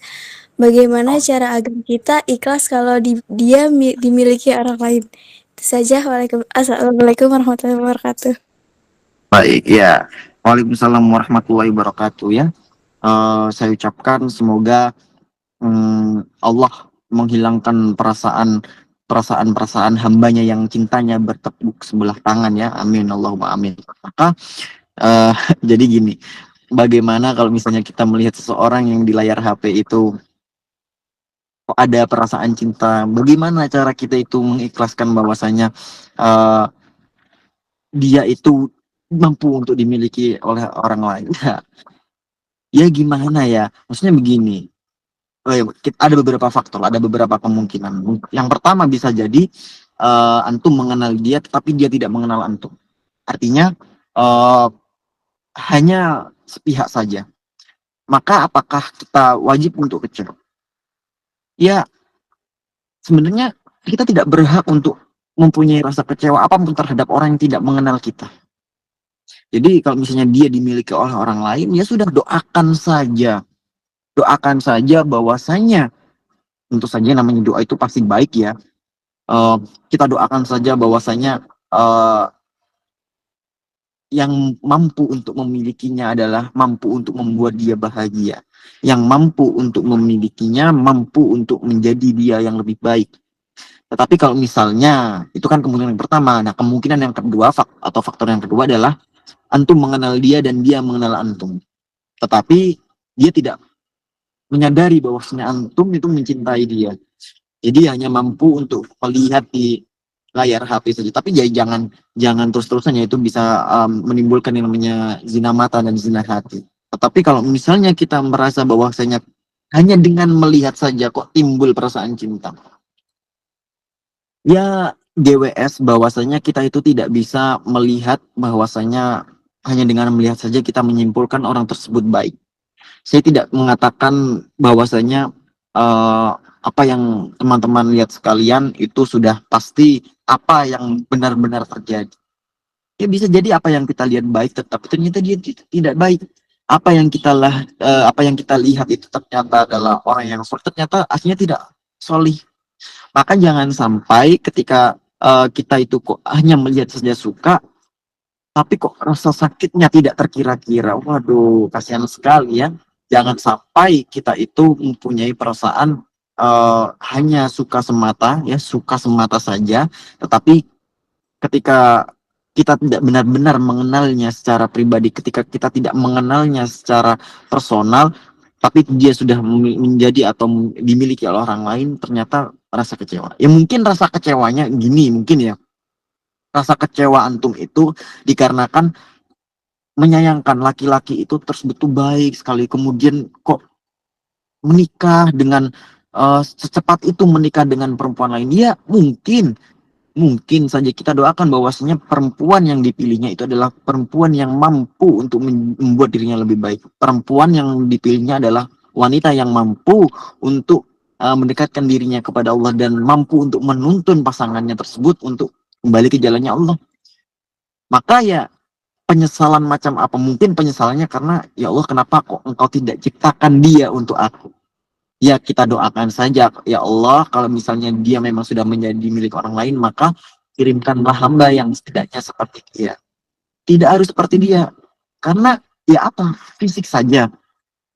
Bagaimana cara agar kita ikhlas kalau dia dimiliki orang lain? Itu saja. Assalamualaikum warahmatullahi wabarakatuh. Baik ya. Waalaikumsalam warahmatullahi wabarakatuh ya. Saya ucapkan semoga Allah menghilangkan perasaan hambanya yang cintanya bertepuk sebelah tangan ya. Amin Allahumma amin. Maka jadi gini, bagaimana kalau misalnya kita melihat seseorang yang di layar HP itu kok ada perasaan cinta, bagaimana cara kita itu mengikhlaskan bahwasanya dia itu mampu untuk dimiliki oleh orang lain. Ya gimana ya, maksudnya begini, ada beberapa faktor, ada beberapa kemungkinan. Yang pertama bisa jadi antum mengenal dia tetapi dia tidak mengenal antum, artinya hanya sepihak saja. Maka apakah kita wajib untuk kecewa? Ya sebenarnya kita tidak berhak untuk mempunyai rasa kecewa apapun terhadap orang yang tidak mengenal kita. Jadi kalau misalnya dia dimiliki oleh orang lain, ya sudah doakan saja. Doakan saja bahwasanya, tentu saja namanya doa itu pasti baik ya. Kita doakan saja bahwasanya yang mampu untuk memilikinya adalah mampu untuk membuat dia bahagia. Yang mampu untuk memilikinya, mampu untuk menjadi dia yang lebih baik. Tetapi kalau misalnya, itu kan kemungkinan yang pertama. Nah, kemungkinan yang kedua, atau faktor yang kedua adalah antum mengenal dia dan dia mengenal antum. Tetapi dia tidak menyadari bahwasanya antum itu mencintai dia. Jadi hanya mampu untuk melihat di layar HP saja. Tapi ya jangan terus-terusan, ya itu bisa menimbulkan yang namanya zina mata dan zina hati. Tetapi kalau misalnya kita merasa bahwasanya hanya dengan melihat saja kok timbul perasaan cinta, ya GWS bahwasanya kita itu tidak bisa melihat bahwasanya hanya dengan melihat saja kita menyimpulkan orang tersebut baik. Saya tidak mengatakan bahwasanya apa yang teman-teman lihat sekalian itu sudah pasti apa yang benar-benar terjadi. Ya bisa jadi apa yang kita lihat baik, tetapi ternyata dia tidak baik. Apa yang kita lihat itu ternyata adalah orang yang soleh, ternyata aslinya tidak solih. Maka jangan sampai ketika kita itu kok hanya melihat saja suka, tapi kok rasa sakitnya tidak terkira-kira. Waduh, kasihan sekali ya. Jangan sampai kita itu mempunyai perasaan hanya suka semata, ya suka semata saja, tetapi ketika kita tidak benar-benar mengenalnya secara pribadi, ketika kita tidak mengenalnya secara personal, tapi dia sudah menjadi atau dimiliki oleh orang lain, ternyata rasa kecewa. Ya mungkin rasa kecewanya gini, mungkin ya. Rasa kecewa antum itu dikarenakan menyayangkan laki-laki itu tersebut tuh baik sekali, kemudian kok menikah dengan secepat itu menikah dengan perempuan lain. Ya mungkin saja kita doakan bahwasanya perempuan yang dipilihnya itu adalah perempuan yang mampu untuk membuat dirinya lebih baik. Perempuan yang dipilihnya adalah wanita yang mampu untuk mendekatkan dirinya kepada Allah dan mampu untuk menuntun pasangannya tersebut untuk kembali ke jalannya Allah. Maka ya penyesalan macam apa? Mungkin penyesalannya karena ya Allah, kenapa kok engkau tidak ciptakan dia untuk aku? Ya kita doakan saja, ya Allah, kalau misalnya dia memang sudah menjadi milik orang lain, maka kirimkanlah hamba yang setidaknya seperti dia. Tidak harus seperti dia, karena ya apa, fisik saja.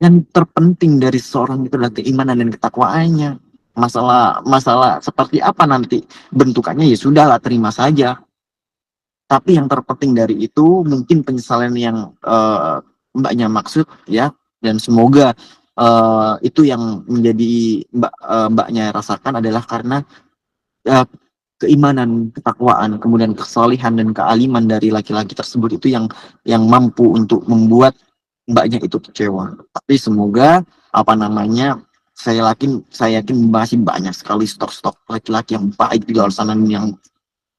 Yang terpenting dari seorang itu adalah keimanan dan ketakwaannya. Masalah seperti apa nanti bentukannya, ya sudahlah, terima saja. Tapi yang terpenting dari itu mungkin penyesalan yang mbaknya maksud ya, dan semoga itu yang menjadi mbaknya rasakan adalah karena uh, keimanan, ketakwaan, kemudian kesalihan dan kealiman dari laki-laki tersebut itu yang mampu untuk membuat mbaknya itu kecewa. Tapi semoga apa namanya, saya yakin masih banyak sekali stok-stok laki-laki yang baik di luar sana, yang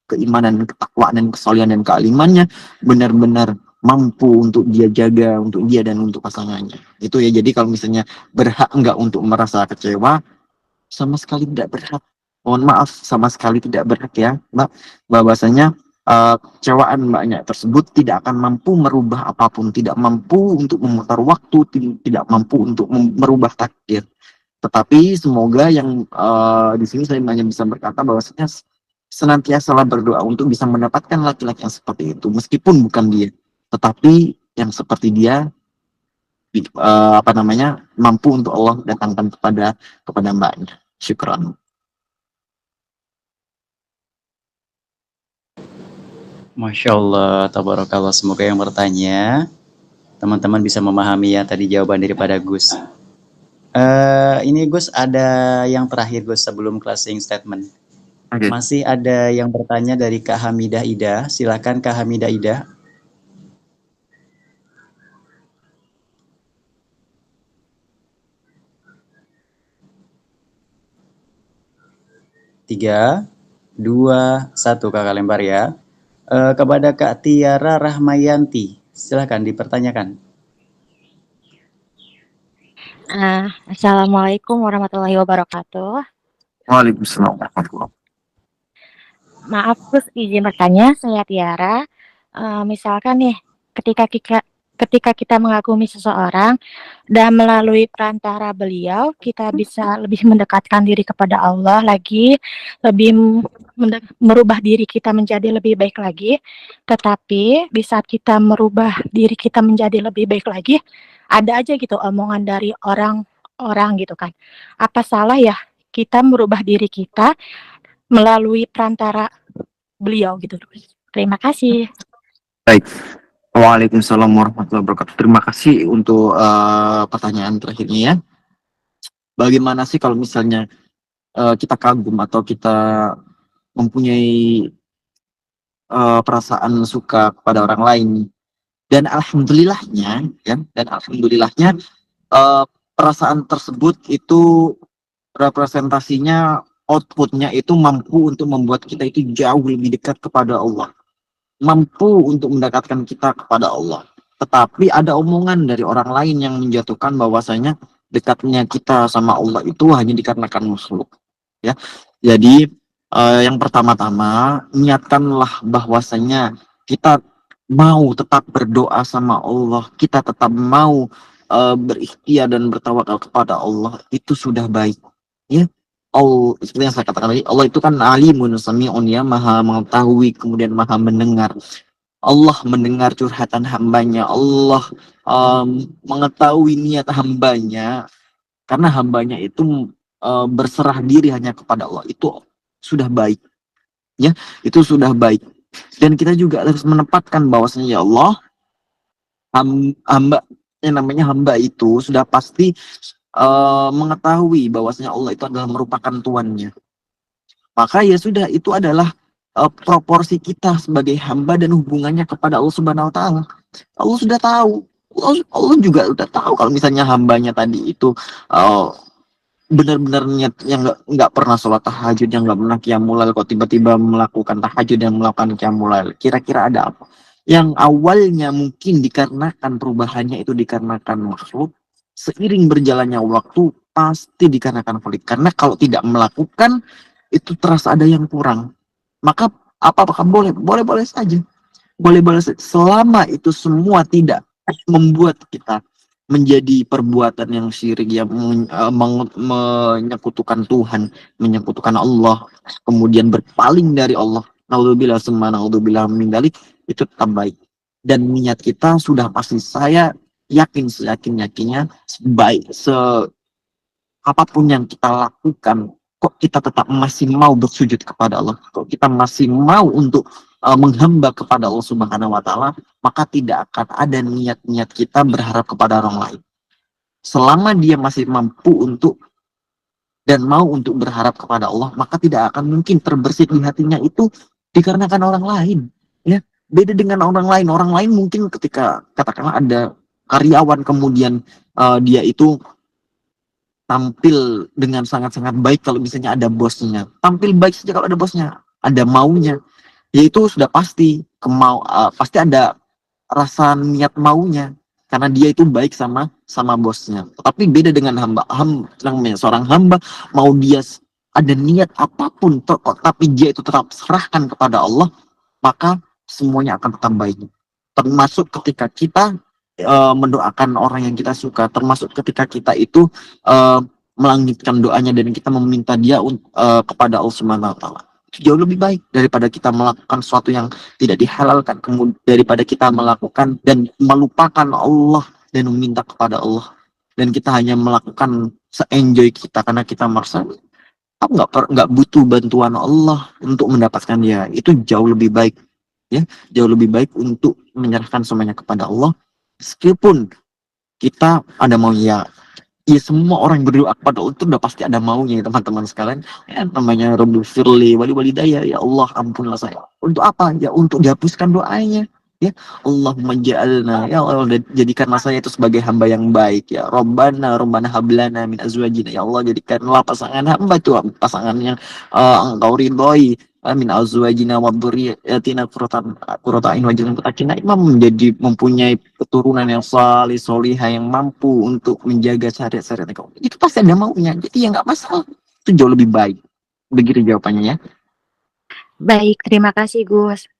keimanan, ketakwaan dan kesalihan dan kealimannya benar-benar mampu untuk dia jaga, untuk dia dan untuk pasangannya. Itu ya, jadi kalau misalnya berhak enggak untuk merasa kecewa, sama sekali tidak berhak. Mohon maaf, sama sekali tidak berhak ya, Mbak. Bahwasanya kecewaan mbaknya tersebut tidak akan mampu merubah apapun, tidak mampu untuk memutar waktu, tidak mampu untuk merubah takdir. Tetapi semoga yang di sini saya hanya bisa berkata bahwasanya senantiasalah berdoa untuk bisa mendapatkan laki-laki yang seperti itu, meskipun bukan dia, tetapi yang seperti dia apa namanya, mampu untuk Allah datangkan kepada mbaknya. Syukran. Masya Allah, tabarakallah. Semoga yang bertanya teman-teman bisa memahami ya tadi jawaban daripada Gus. Ini Gus, ada yang terakhir Gus sebelum closing statement. Okay. Masih ada yang bertanya dari Kak Hamidah Ida. Silakan Kak Hamidah Ida. Tiga, dua, satu, Kakak lempar ya. Kepada Kak Tiara Rahmayanti, silakan dipertanyakan. Assalamualaikum warahmatullahi wabarakatuh. Waalaikumsalam warahmatullahi. Maaf Gus, izin bertanya, saya Tiara. Misalkan nih, ketika kita mengagumi seseorang dan melalui perantara beliau, kita bisa lebih mendekatkan diri kepada Allah lagi, lebih merubah diri kita menjadi lebih baik lagi. Tetapi di saat kita merubah diri kita menjadi lebih baik lagi, ada aja gitu omongan dari orang-orang gitu kan. Apa salah ya kita merubah diri kita melalui perantara beliau gitu. Terima kasih. Baik. Waalaikumsalam warahmatullahi wabarakatuh. Terima kasih untuk pertanyaan terakhirnya ya. Bagaimana sih kalau misalnya kita kagum atau kita mempunyai perasaan suka kepada orang lain, dan alhamdulillahnya ya, perasaan tersebut itu representasinya, outputnya itu mampu untuk membuat kita itu jauh lebih dekat kepada Allah, mampu untuk mendekatkan kita kepada Allah. Tetapi ada omongan dari orang lain yang menjatuhkan bahwasanya dekatnya kita sama Allah itu hanya dikarenakan makhluk, ya. Jadi yang pertama-tama niatkanlah bahwasanya kita mau tetap berdoa sama Allah, kita tetap mau berikhtiar dan bertawakal kepada Allah, itu sudah baik, ya. Allah, seperti yang saya katakan tadi, Allah itu kan alimun sami'un, ya, maha mengetahui kemudian maha mendengar. Allah mendengar curhatan hambanya, Allah mengetahui niat hambanya, karena hambanya itu berserah diri hanya kepada Allah, itu sudah baik, ya, itu sudah baik. Dan kita juga harus menempatkan bahwasanya, ya Allah, hamba yang namanya hamba itu sudah pasti mengetahui bahwasanya Allah itu adalah merupakan Tuannya. Maka ya sudah, itu adalah proporsi kita sebagai hamba dan hubungannya kepada Allah Subhanahu wa taala. Allah sudah tahu. Allah juga udah tahu kalau misalnya hambanya tadi itu benar-benar niat yang nggak pernah sholat tahajud, yang nggak pernah qiyamul lail, kok tiba-tiba melakukan tahajud dan melakukan qiyamul lail. Kira-kira ada apa? Yang awalnya mungkin dikarenakan perubahannya itu dikarenakan makhluk, seiring berjalannya waktu pasti dikarenakan pelik. Karena kalau tidak melakukan itu terasa ada yang kurang. Maka apakah boleh saja. Boleh selama itu semua tidak membuat kita menjadi perbuatan yang syirik, yang menyekutukan Tuhan, menyekutukan Allah, kemudian berpaling dari Allah. Naudzubillah summa naudzubillah min dzalik, itu tetap baik. Dan niat kita sudah pasti, saya yakin seyakin-yakinnya, baik apapun yang kita lakukan, kok kita tetap masih mau bersujud kepada Allah, kok kita masih mau untuk menghamba kepada Allah Subhanahu wa taala, maka tidak akan ada niat-niat kita berharap kepada orang lain. Selama dia masih mampu untuk dan mau untuk berharap kepada Allah, maka tidak akan mungkin terbersit di hatinya itu dikarenakan orang lain, ya. Beda dengan orang lain. Orang lain mungkin ketika katakanlah ada karyawan, kemudian dia itu tampil dengan sangat-sangat baik kalau misalnya ada bosnya. Tampil baik saja kalau ada bosnya, ada maunya. Yaitu sudah pasti pasti ada rasa niat maunya karena dia itu baik sama bosnya. Tapi beda dengan seorang hamba, mau dia ada niat apapun tapi dia itu tetap serahkan kepada Allah, maka semuanya akan tetap baik. Termasuk ketika kita mendoakan orang yang kita suka, termasuk ketika kita itu melangitkan doanya dan kita meminta dia kepada Allah Subhanahu wa taala. Jauh lebih baik daripada kita melakukan sesuatu yang tidak dihalalkan, kemudian daripada kita melakukan dan melupakan Allah dan meminta kepada Allah, dan kita hanya melakukan se-enjoy kita karena kita merasa aku nggak butuh bantuan Allah untuk mendapatkan dia. Itu jauh lebih baik, ya, jauh lebih baik untuk menyerahkan semuanya kepada Allah, meskipun kita ada maunya. Ya, semua orang yang berdoa kepada Allah itu udah pasti ada maunya, ya, teman-teman sekalian. Ya, namanya Rabbil Firli wali daya, ya Allah ampunlah saya. Untuk apa? Ya untuk dihapuskan doanya. Ya Allahumma ja'alna, ya Allah jadikanlah saya itu sebagai hamba yang baik. Ya Rabbana hablana min azwajina, ya Allah jadikanlah pasangan hamba itu pasangan yang engkau ridhoi, min azwajina wa dzurriyyatina qurrata a'yun waj'alna muttaqina imam, menjadi mempunyai keturunan yang salih solihah yang mampu untuk menjaga syariat-syariat engkau. Itu pasti ada maunya. Jadi ya nggak masalah. Itu jauh lebih baik. Begitu jawabannya, ya. Baik, terima kasih Gus.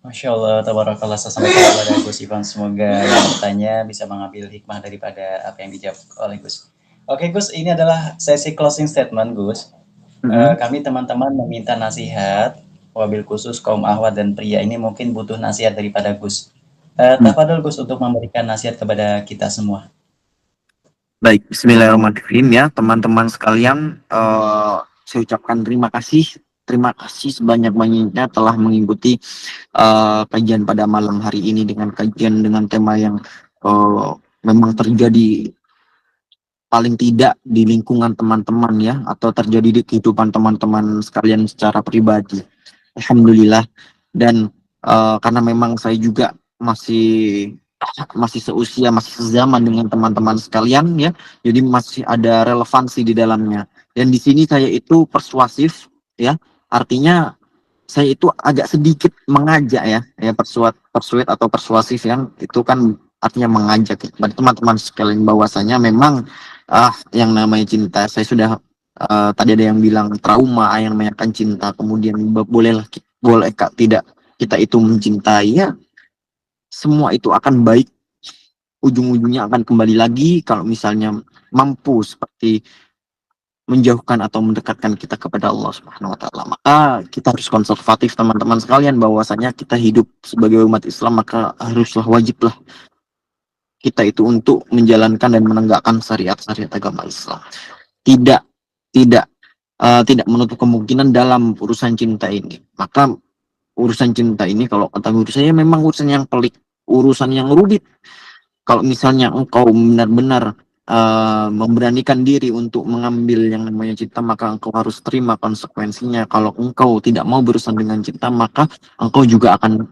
Masya Allah, tabarakallah, sampaikan kepada Gus Ivan. Semoga yang bertanya bisa mengambil hikmah daripada apa yang dijawab oleh Gus. Oke Gus, ini adalah sesi closing statement Gus. Kami teman-teman meminta nasihat, wabil khusus kaum ahwat dan pria ini mungkin butuh nasihat daripada Gus. Tafadhol Gus untuk memberikan nasihat kepada kita semua. Baik, bismillahirrahmanirrahim, ya teman-teman sekalian, saya ucapkan terima kasih sebanyak-banyaknya telah mengikuti kajian pada malam hari ini dengan kajian dengan tema yang memang terjadi paling tidak di lingkungan teman-teman, ya, atau terjadi di kehidupan teman-teman sekalian secara pribadi. Alhamdulillah. Dan karena memang saya juga masih seusia, masih sezaman dengan teman-teman sekalian, ya, jadi masih ada relevansi di dalamnya. Dan di sini saya itu persuasif, ya, artinya saya itu agak sedikit mengajak ya persuade atau persuasif yang itu kan artinya mengajak ya, kepada teman-teman sekalian bahwasanya memang yang namanya cinta saya sudah tadi ada yang bilang trauma yang namanya kan cinta kemudian boleh kak tidak kita itu mencintai ya semua itu akan baik ujung-ujungnya akan kembali lagi kalau misalnya mampu seperti menjauhkan atau mendekatkan kita kepada Allah Subhanahu wa taala. Maka kita harus konservatif teman-teman sekalian bahwasanya kita hidup sebagai umat Islam maka haruslah wajiblah kita itu untuk menjalankan dan menegakkan syariat-syariat agama Islam. Tidak tidak tidak menutup kemungkinan dalam urusan cinta ini. Maka urusan cinta ini kalau kata guru saya memang urusan yang pelik, urusan yang rumit. Kalau misalnya engkau benar-benar memberanikan diri untuk mengambil yang namanya cinta, maka engkau harus terima konsekuensinya. Kalau engkau tidak mau berurusan dengan cinta, maka engkau juga akan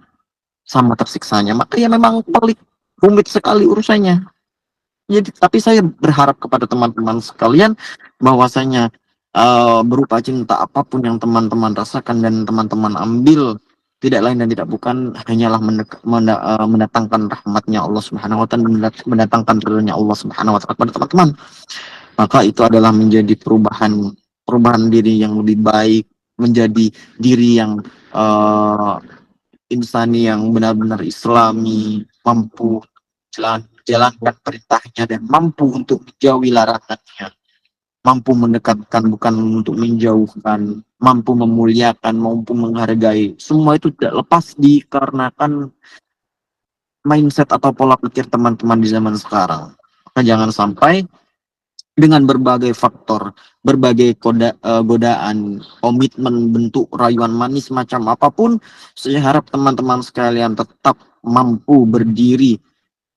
sama tersiksanya. Maka ya memang pelik, rumit sekali urusannya. Jadi, tapi saya berharap kepada teman-teman sekalian bahwasanya berupa cinta apapun yang teman-teman rasakan dan teman-teman ambil tidak lain dan tidak bukan hanyalah mendatangkan rahmatnya Allah Subhanahu wa taala, mendatangkan ridhonya Allah Subhanahu wa taala kepada teman-teman. Maka itu adalah menjadi perubahan diri yang lebih baik, menjadi diri yang insani yang benar-benar islami, mampu jalankan perintahnya dan mampu untuk menjauhi larangannya, mampu mendekatkan bukan untuk menjauhkan, mampu memuliakan, mampu menghargai. Semua itu tidak lepas dikarenakan mindset atau pola pikir teman-teman di zaman sekarang. Maka jangan sampai dengan berbagai faktor, berbagai godaan, komitmen, bentuk rayuan manis macam apapun, saya harap teman-teman sekalian tetap mampu berdiri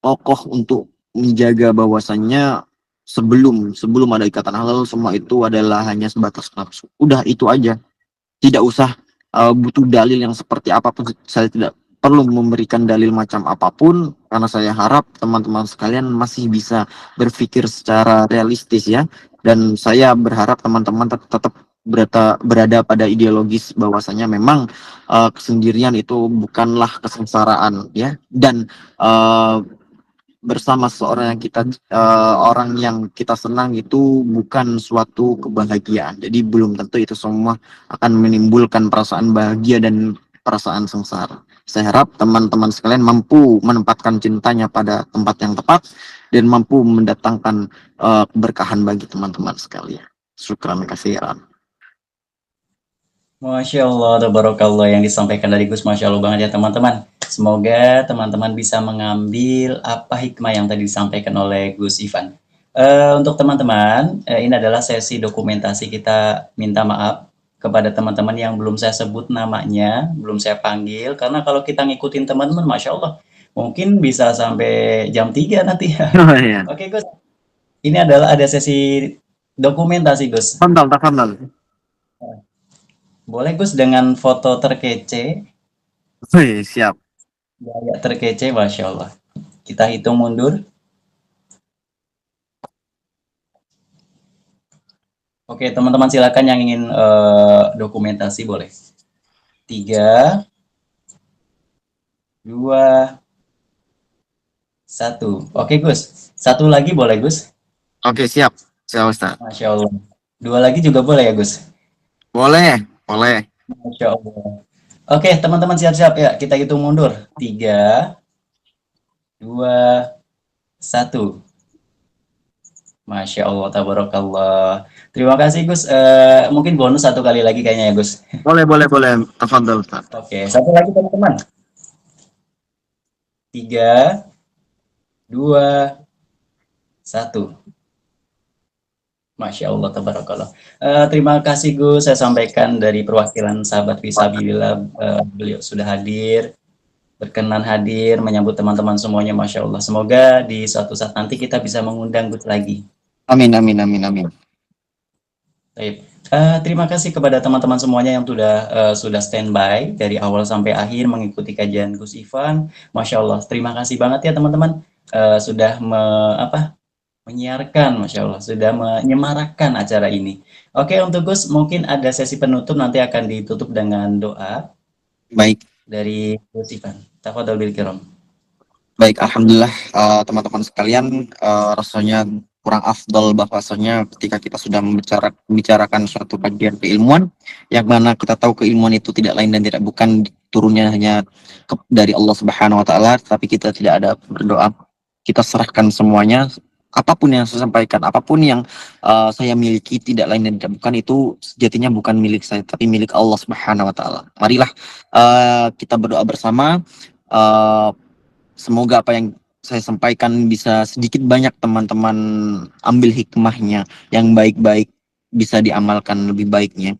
kokoh untuk menjaga bahwasannya sebelum ada ikatan halal semua itu adalah hanya sebatas nafsu. Udah itu aja. Tidak usah butuh dalil yang seperti apapun. Saya tidak perlu memberikan dalil macam apapun karena saya harap teman-teman sekalian masih bisa berpikir secara realistis ya. Dan saya berharap teman-teman tetap berada pada ideologis bahwasanya memang kesendirian itu bukanlah kesengsaraan ya, dan bersama seorang yang orang yang kita senang itu bukan suatu kebahagiaan. Jadi belum tentu itu semua akan menimbulkan perasaan bahagia dan perasaan sengsara. Saya harap teman-teman sekalian mampu menempatkan cintanya pada tempat yang tepat dan mampu mendatangkan keberkahan bagi teman-teman sekalian. Syukran kasiran. Masya Allah, tabarakallah yang disampaikan dari Gus, Masya Allah banget ya teman-teman. Semoga teman-teman bisa mengambil apa hikmah yang tadi disampaikan oleh Gus Ivan. Untuk teman-teman, ini adalah sesi dokumentasi. Kita minta maaf kepada teman-teman yang belum saya sebut namanya, belum saya panggil, karena kalau kita ngikutin teman-teman, Masya Allah, mungkin bisa sampai jam 3 nanti. Oh, iya. Oke Gus, ini adalah ada sesi dokumentasi Gus. Tafadhal. Boleh Gus dengan foto terkece? Siap. Gaya terkece, Masya Allah. Kita hitung mundur. Oke, teman-teman silakan yang ingin dokumentasi boleh. 3, 2, 1. Oke Gus, satu lagi boleh Gus? Oke, siap. Siap, Ustaz. Masya Allah. 2 lagi juga boleh ya Gus? Boleh. Masya Allah. Oke, teman-teman siap-siap ya. Kita hitung mundur. 3, 2, 1. Masya Allah, tabarakallah. Terima kasih Gus. Mungkin bonus satu kali lagi kayaknya ya Gus. Boleh. Tafadhal, Ustaz. Oke, satu lagi teman-teman. 3, 2, 1. Masya Allah, tabarakallah. Terima kasih Gus, saya sampaikan dari perwakilan sahabat Fisabilillah, beliau sudah hadir, berkenan hadir, menyambut teman-teman semuanya, Masya Allah. Semoga di suatu saat nanti kita bisa mengundang Gus lagi. Amin. Baik. Terima kasih kepada teman-teman semuanya yang sudah standby dari awal sampai akhir mengikuti kajian Gus Ivan. Masya Allah, terima kasih banget ya teman-teman sudah menyiarkan, Masya Allah, sudah menyemarakkan acara ini. Oke, untuk Gus, mungkin ada sesi penutup, nanti akan ditutup dengan doa Baik, dari Gus Ivan. Tafadhol bil kiram. baik, alhamdulillah teman-teman sekalian, rasanya kurang afdol bahwasanya ketika kita sudah membicarakan suatu kajian keilmuan, yang mana kita tahu keilmuan itu tidak lain dan tidak bukan turunnya hanya dari Allah Subhanahu Wa Taala, tapi kita tidak ada berdoa, kita serahkan semuanya. Apapun yang saya sampaikan, apapun yang saya miliki, tidak lain dan tidak bukan, itu sejatinya bukan milik saya, tapi milik Allah Subhanahu Wa Taala. Marilah kita berdoa bersama. eh, Semoga apa yang saya sampaikan bisa sedikit banyak teman-teman ambil hikmahnya, yang baik-baik bisa diamalkan lebih baiknya.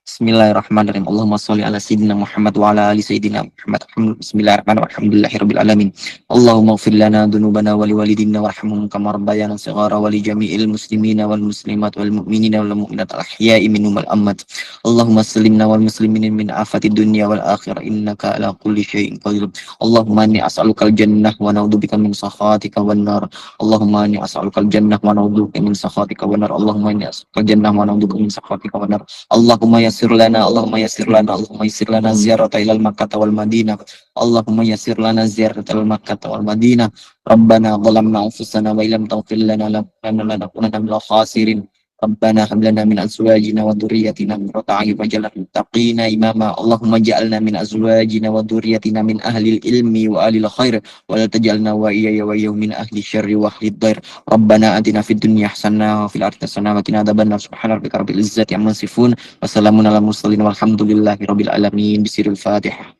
Bismillahirrahmanirrahim. Allahumma sholli ala sayyidina Muhammad wa ala ali sayyidina Muhammad. Bismillahirrahmanirrahim. Alhamdulillahirabbil alamin. Allahumma ighfir lana dzunubana wa liwalidina warhamhum kama rabbayana shighara wa li jami'il muslimina wal muslimat wal mu'minina wal mu'minat al ahya'i minhum wal amwat. Allahumma sallimna wal muslimin min afati dunya wal akhirah innaka ala kulli syai'in qadir. Allahumma inni as'aluka al jannah wa na'udzubika min sakhatika wan nar. Allahumma inni as'aluka al jannah wa na'udzubika min sakhatika wan nar. Allahumma inni as'aluka al jannah wa na'udzubika min sakhatika wan nar. Allahumma yassir lana, Allahumma yassir lana, Allahumma yassir lana ziyarata ilal Makkah wal Madinah. Allahumma yassir lana ziyarata ilal Makkah wal Madinah. Rabbana zalamna anfusana wa illam taghfir lana lanakunanna minal khasirin. Rabbana hab lana min azwajina wa dhurriyyatina qurrata a'yun waj'alna lil muttaqina imama. Allahumma ja'alna min azwajina wa dhurriyyatina min ahli ilmi wa ahli khair wa la taj'alna wa iyaya wa iyyahu min ahli syarri wa ahli dhair. Rabbana atina fid dunya hasanah wa fil akhirati hasanah wa qina adzabannar. Subhana rabbika rabbil izzati amma yasifun. Wassalamun ala mursalin walhamdulillahi rabbil alamin. Bisirul Fatihah.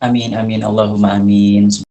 Amin, amin, Allahumma amin.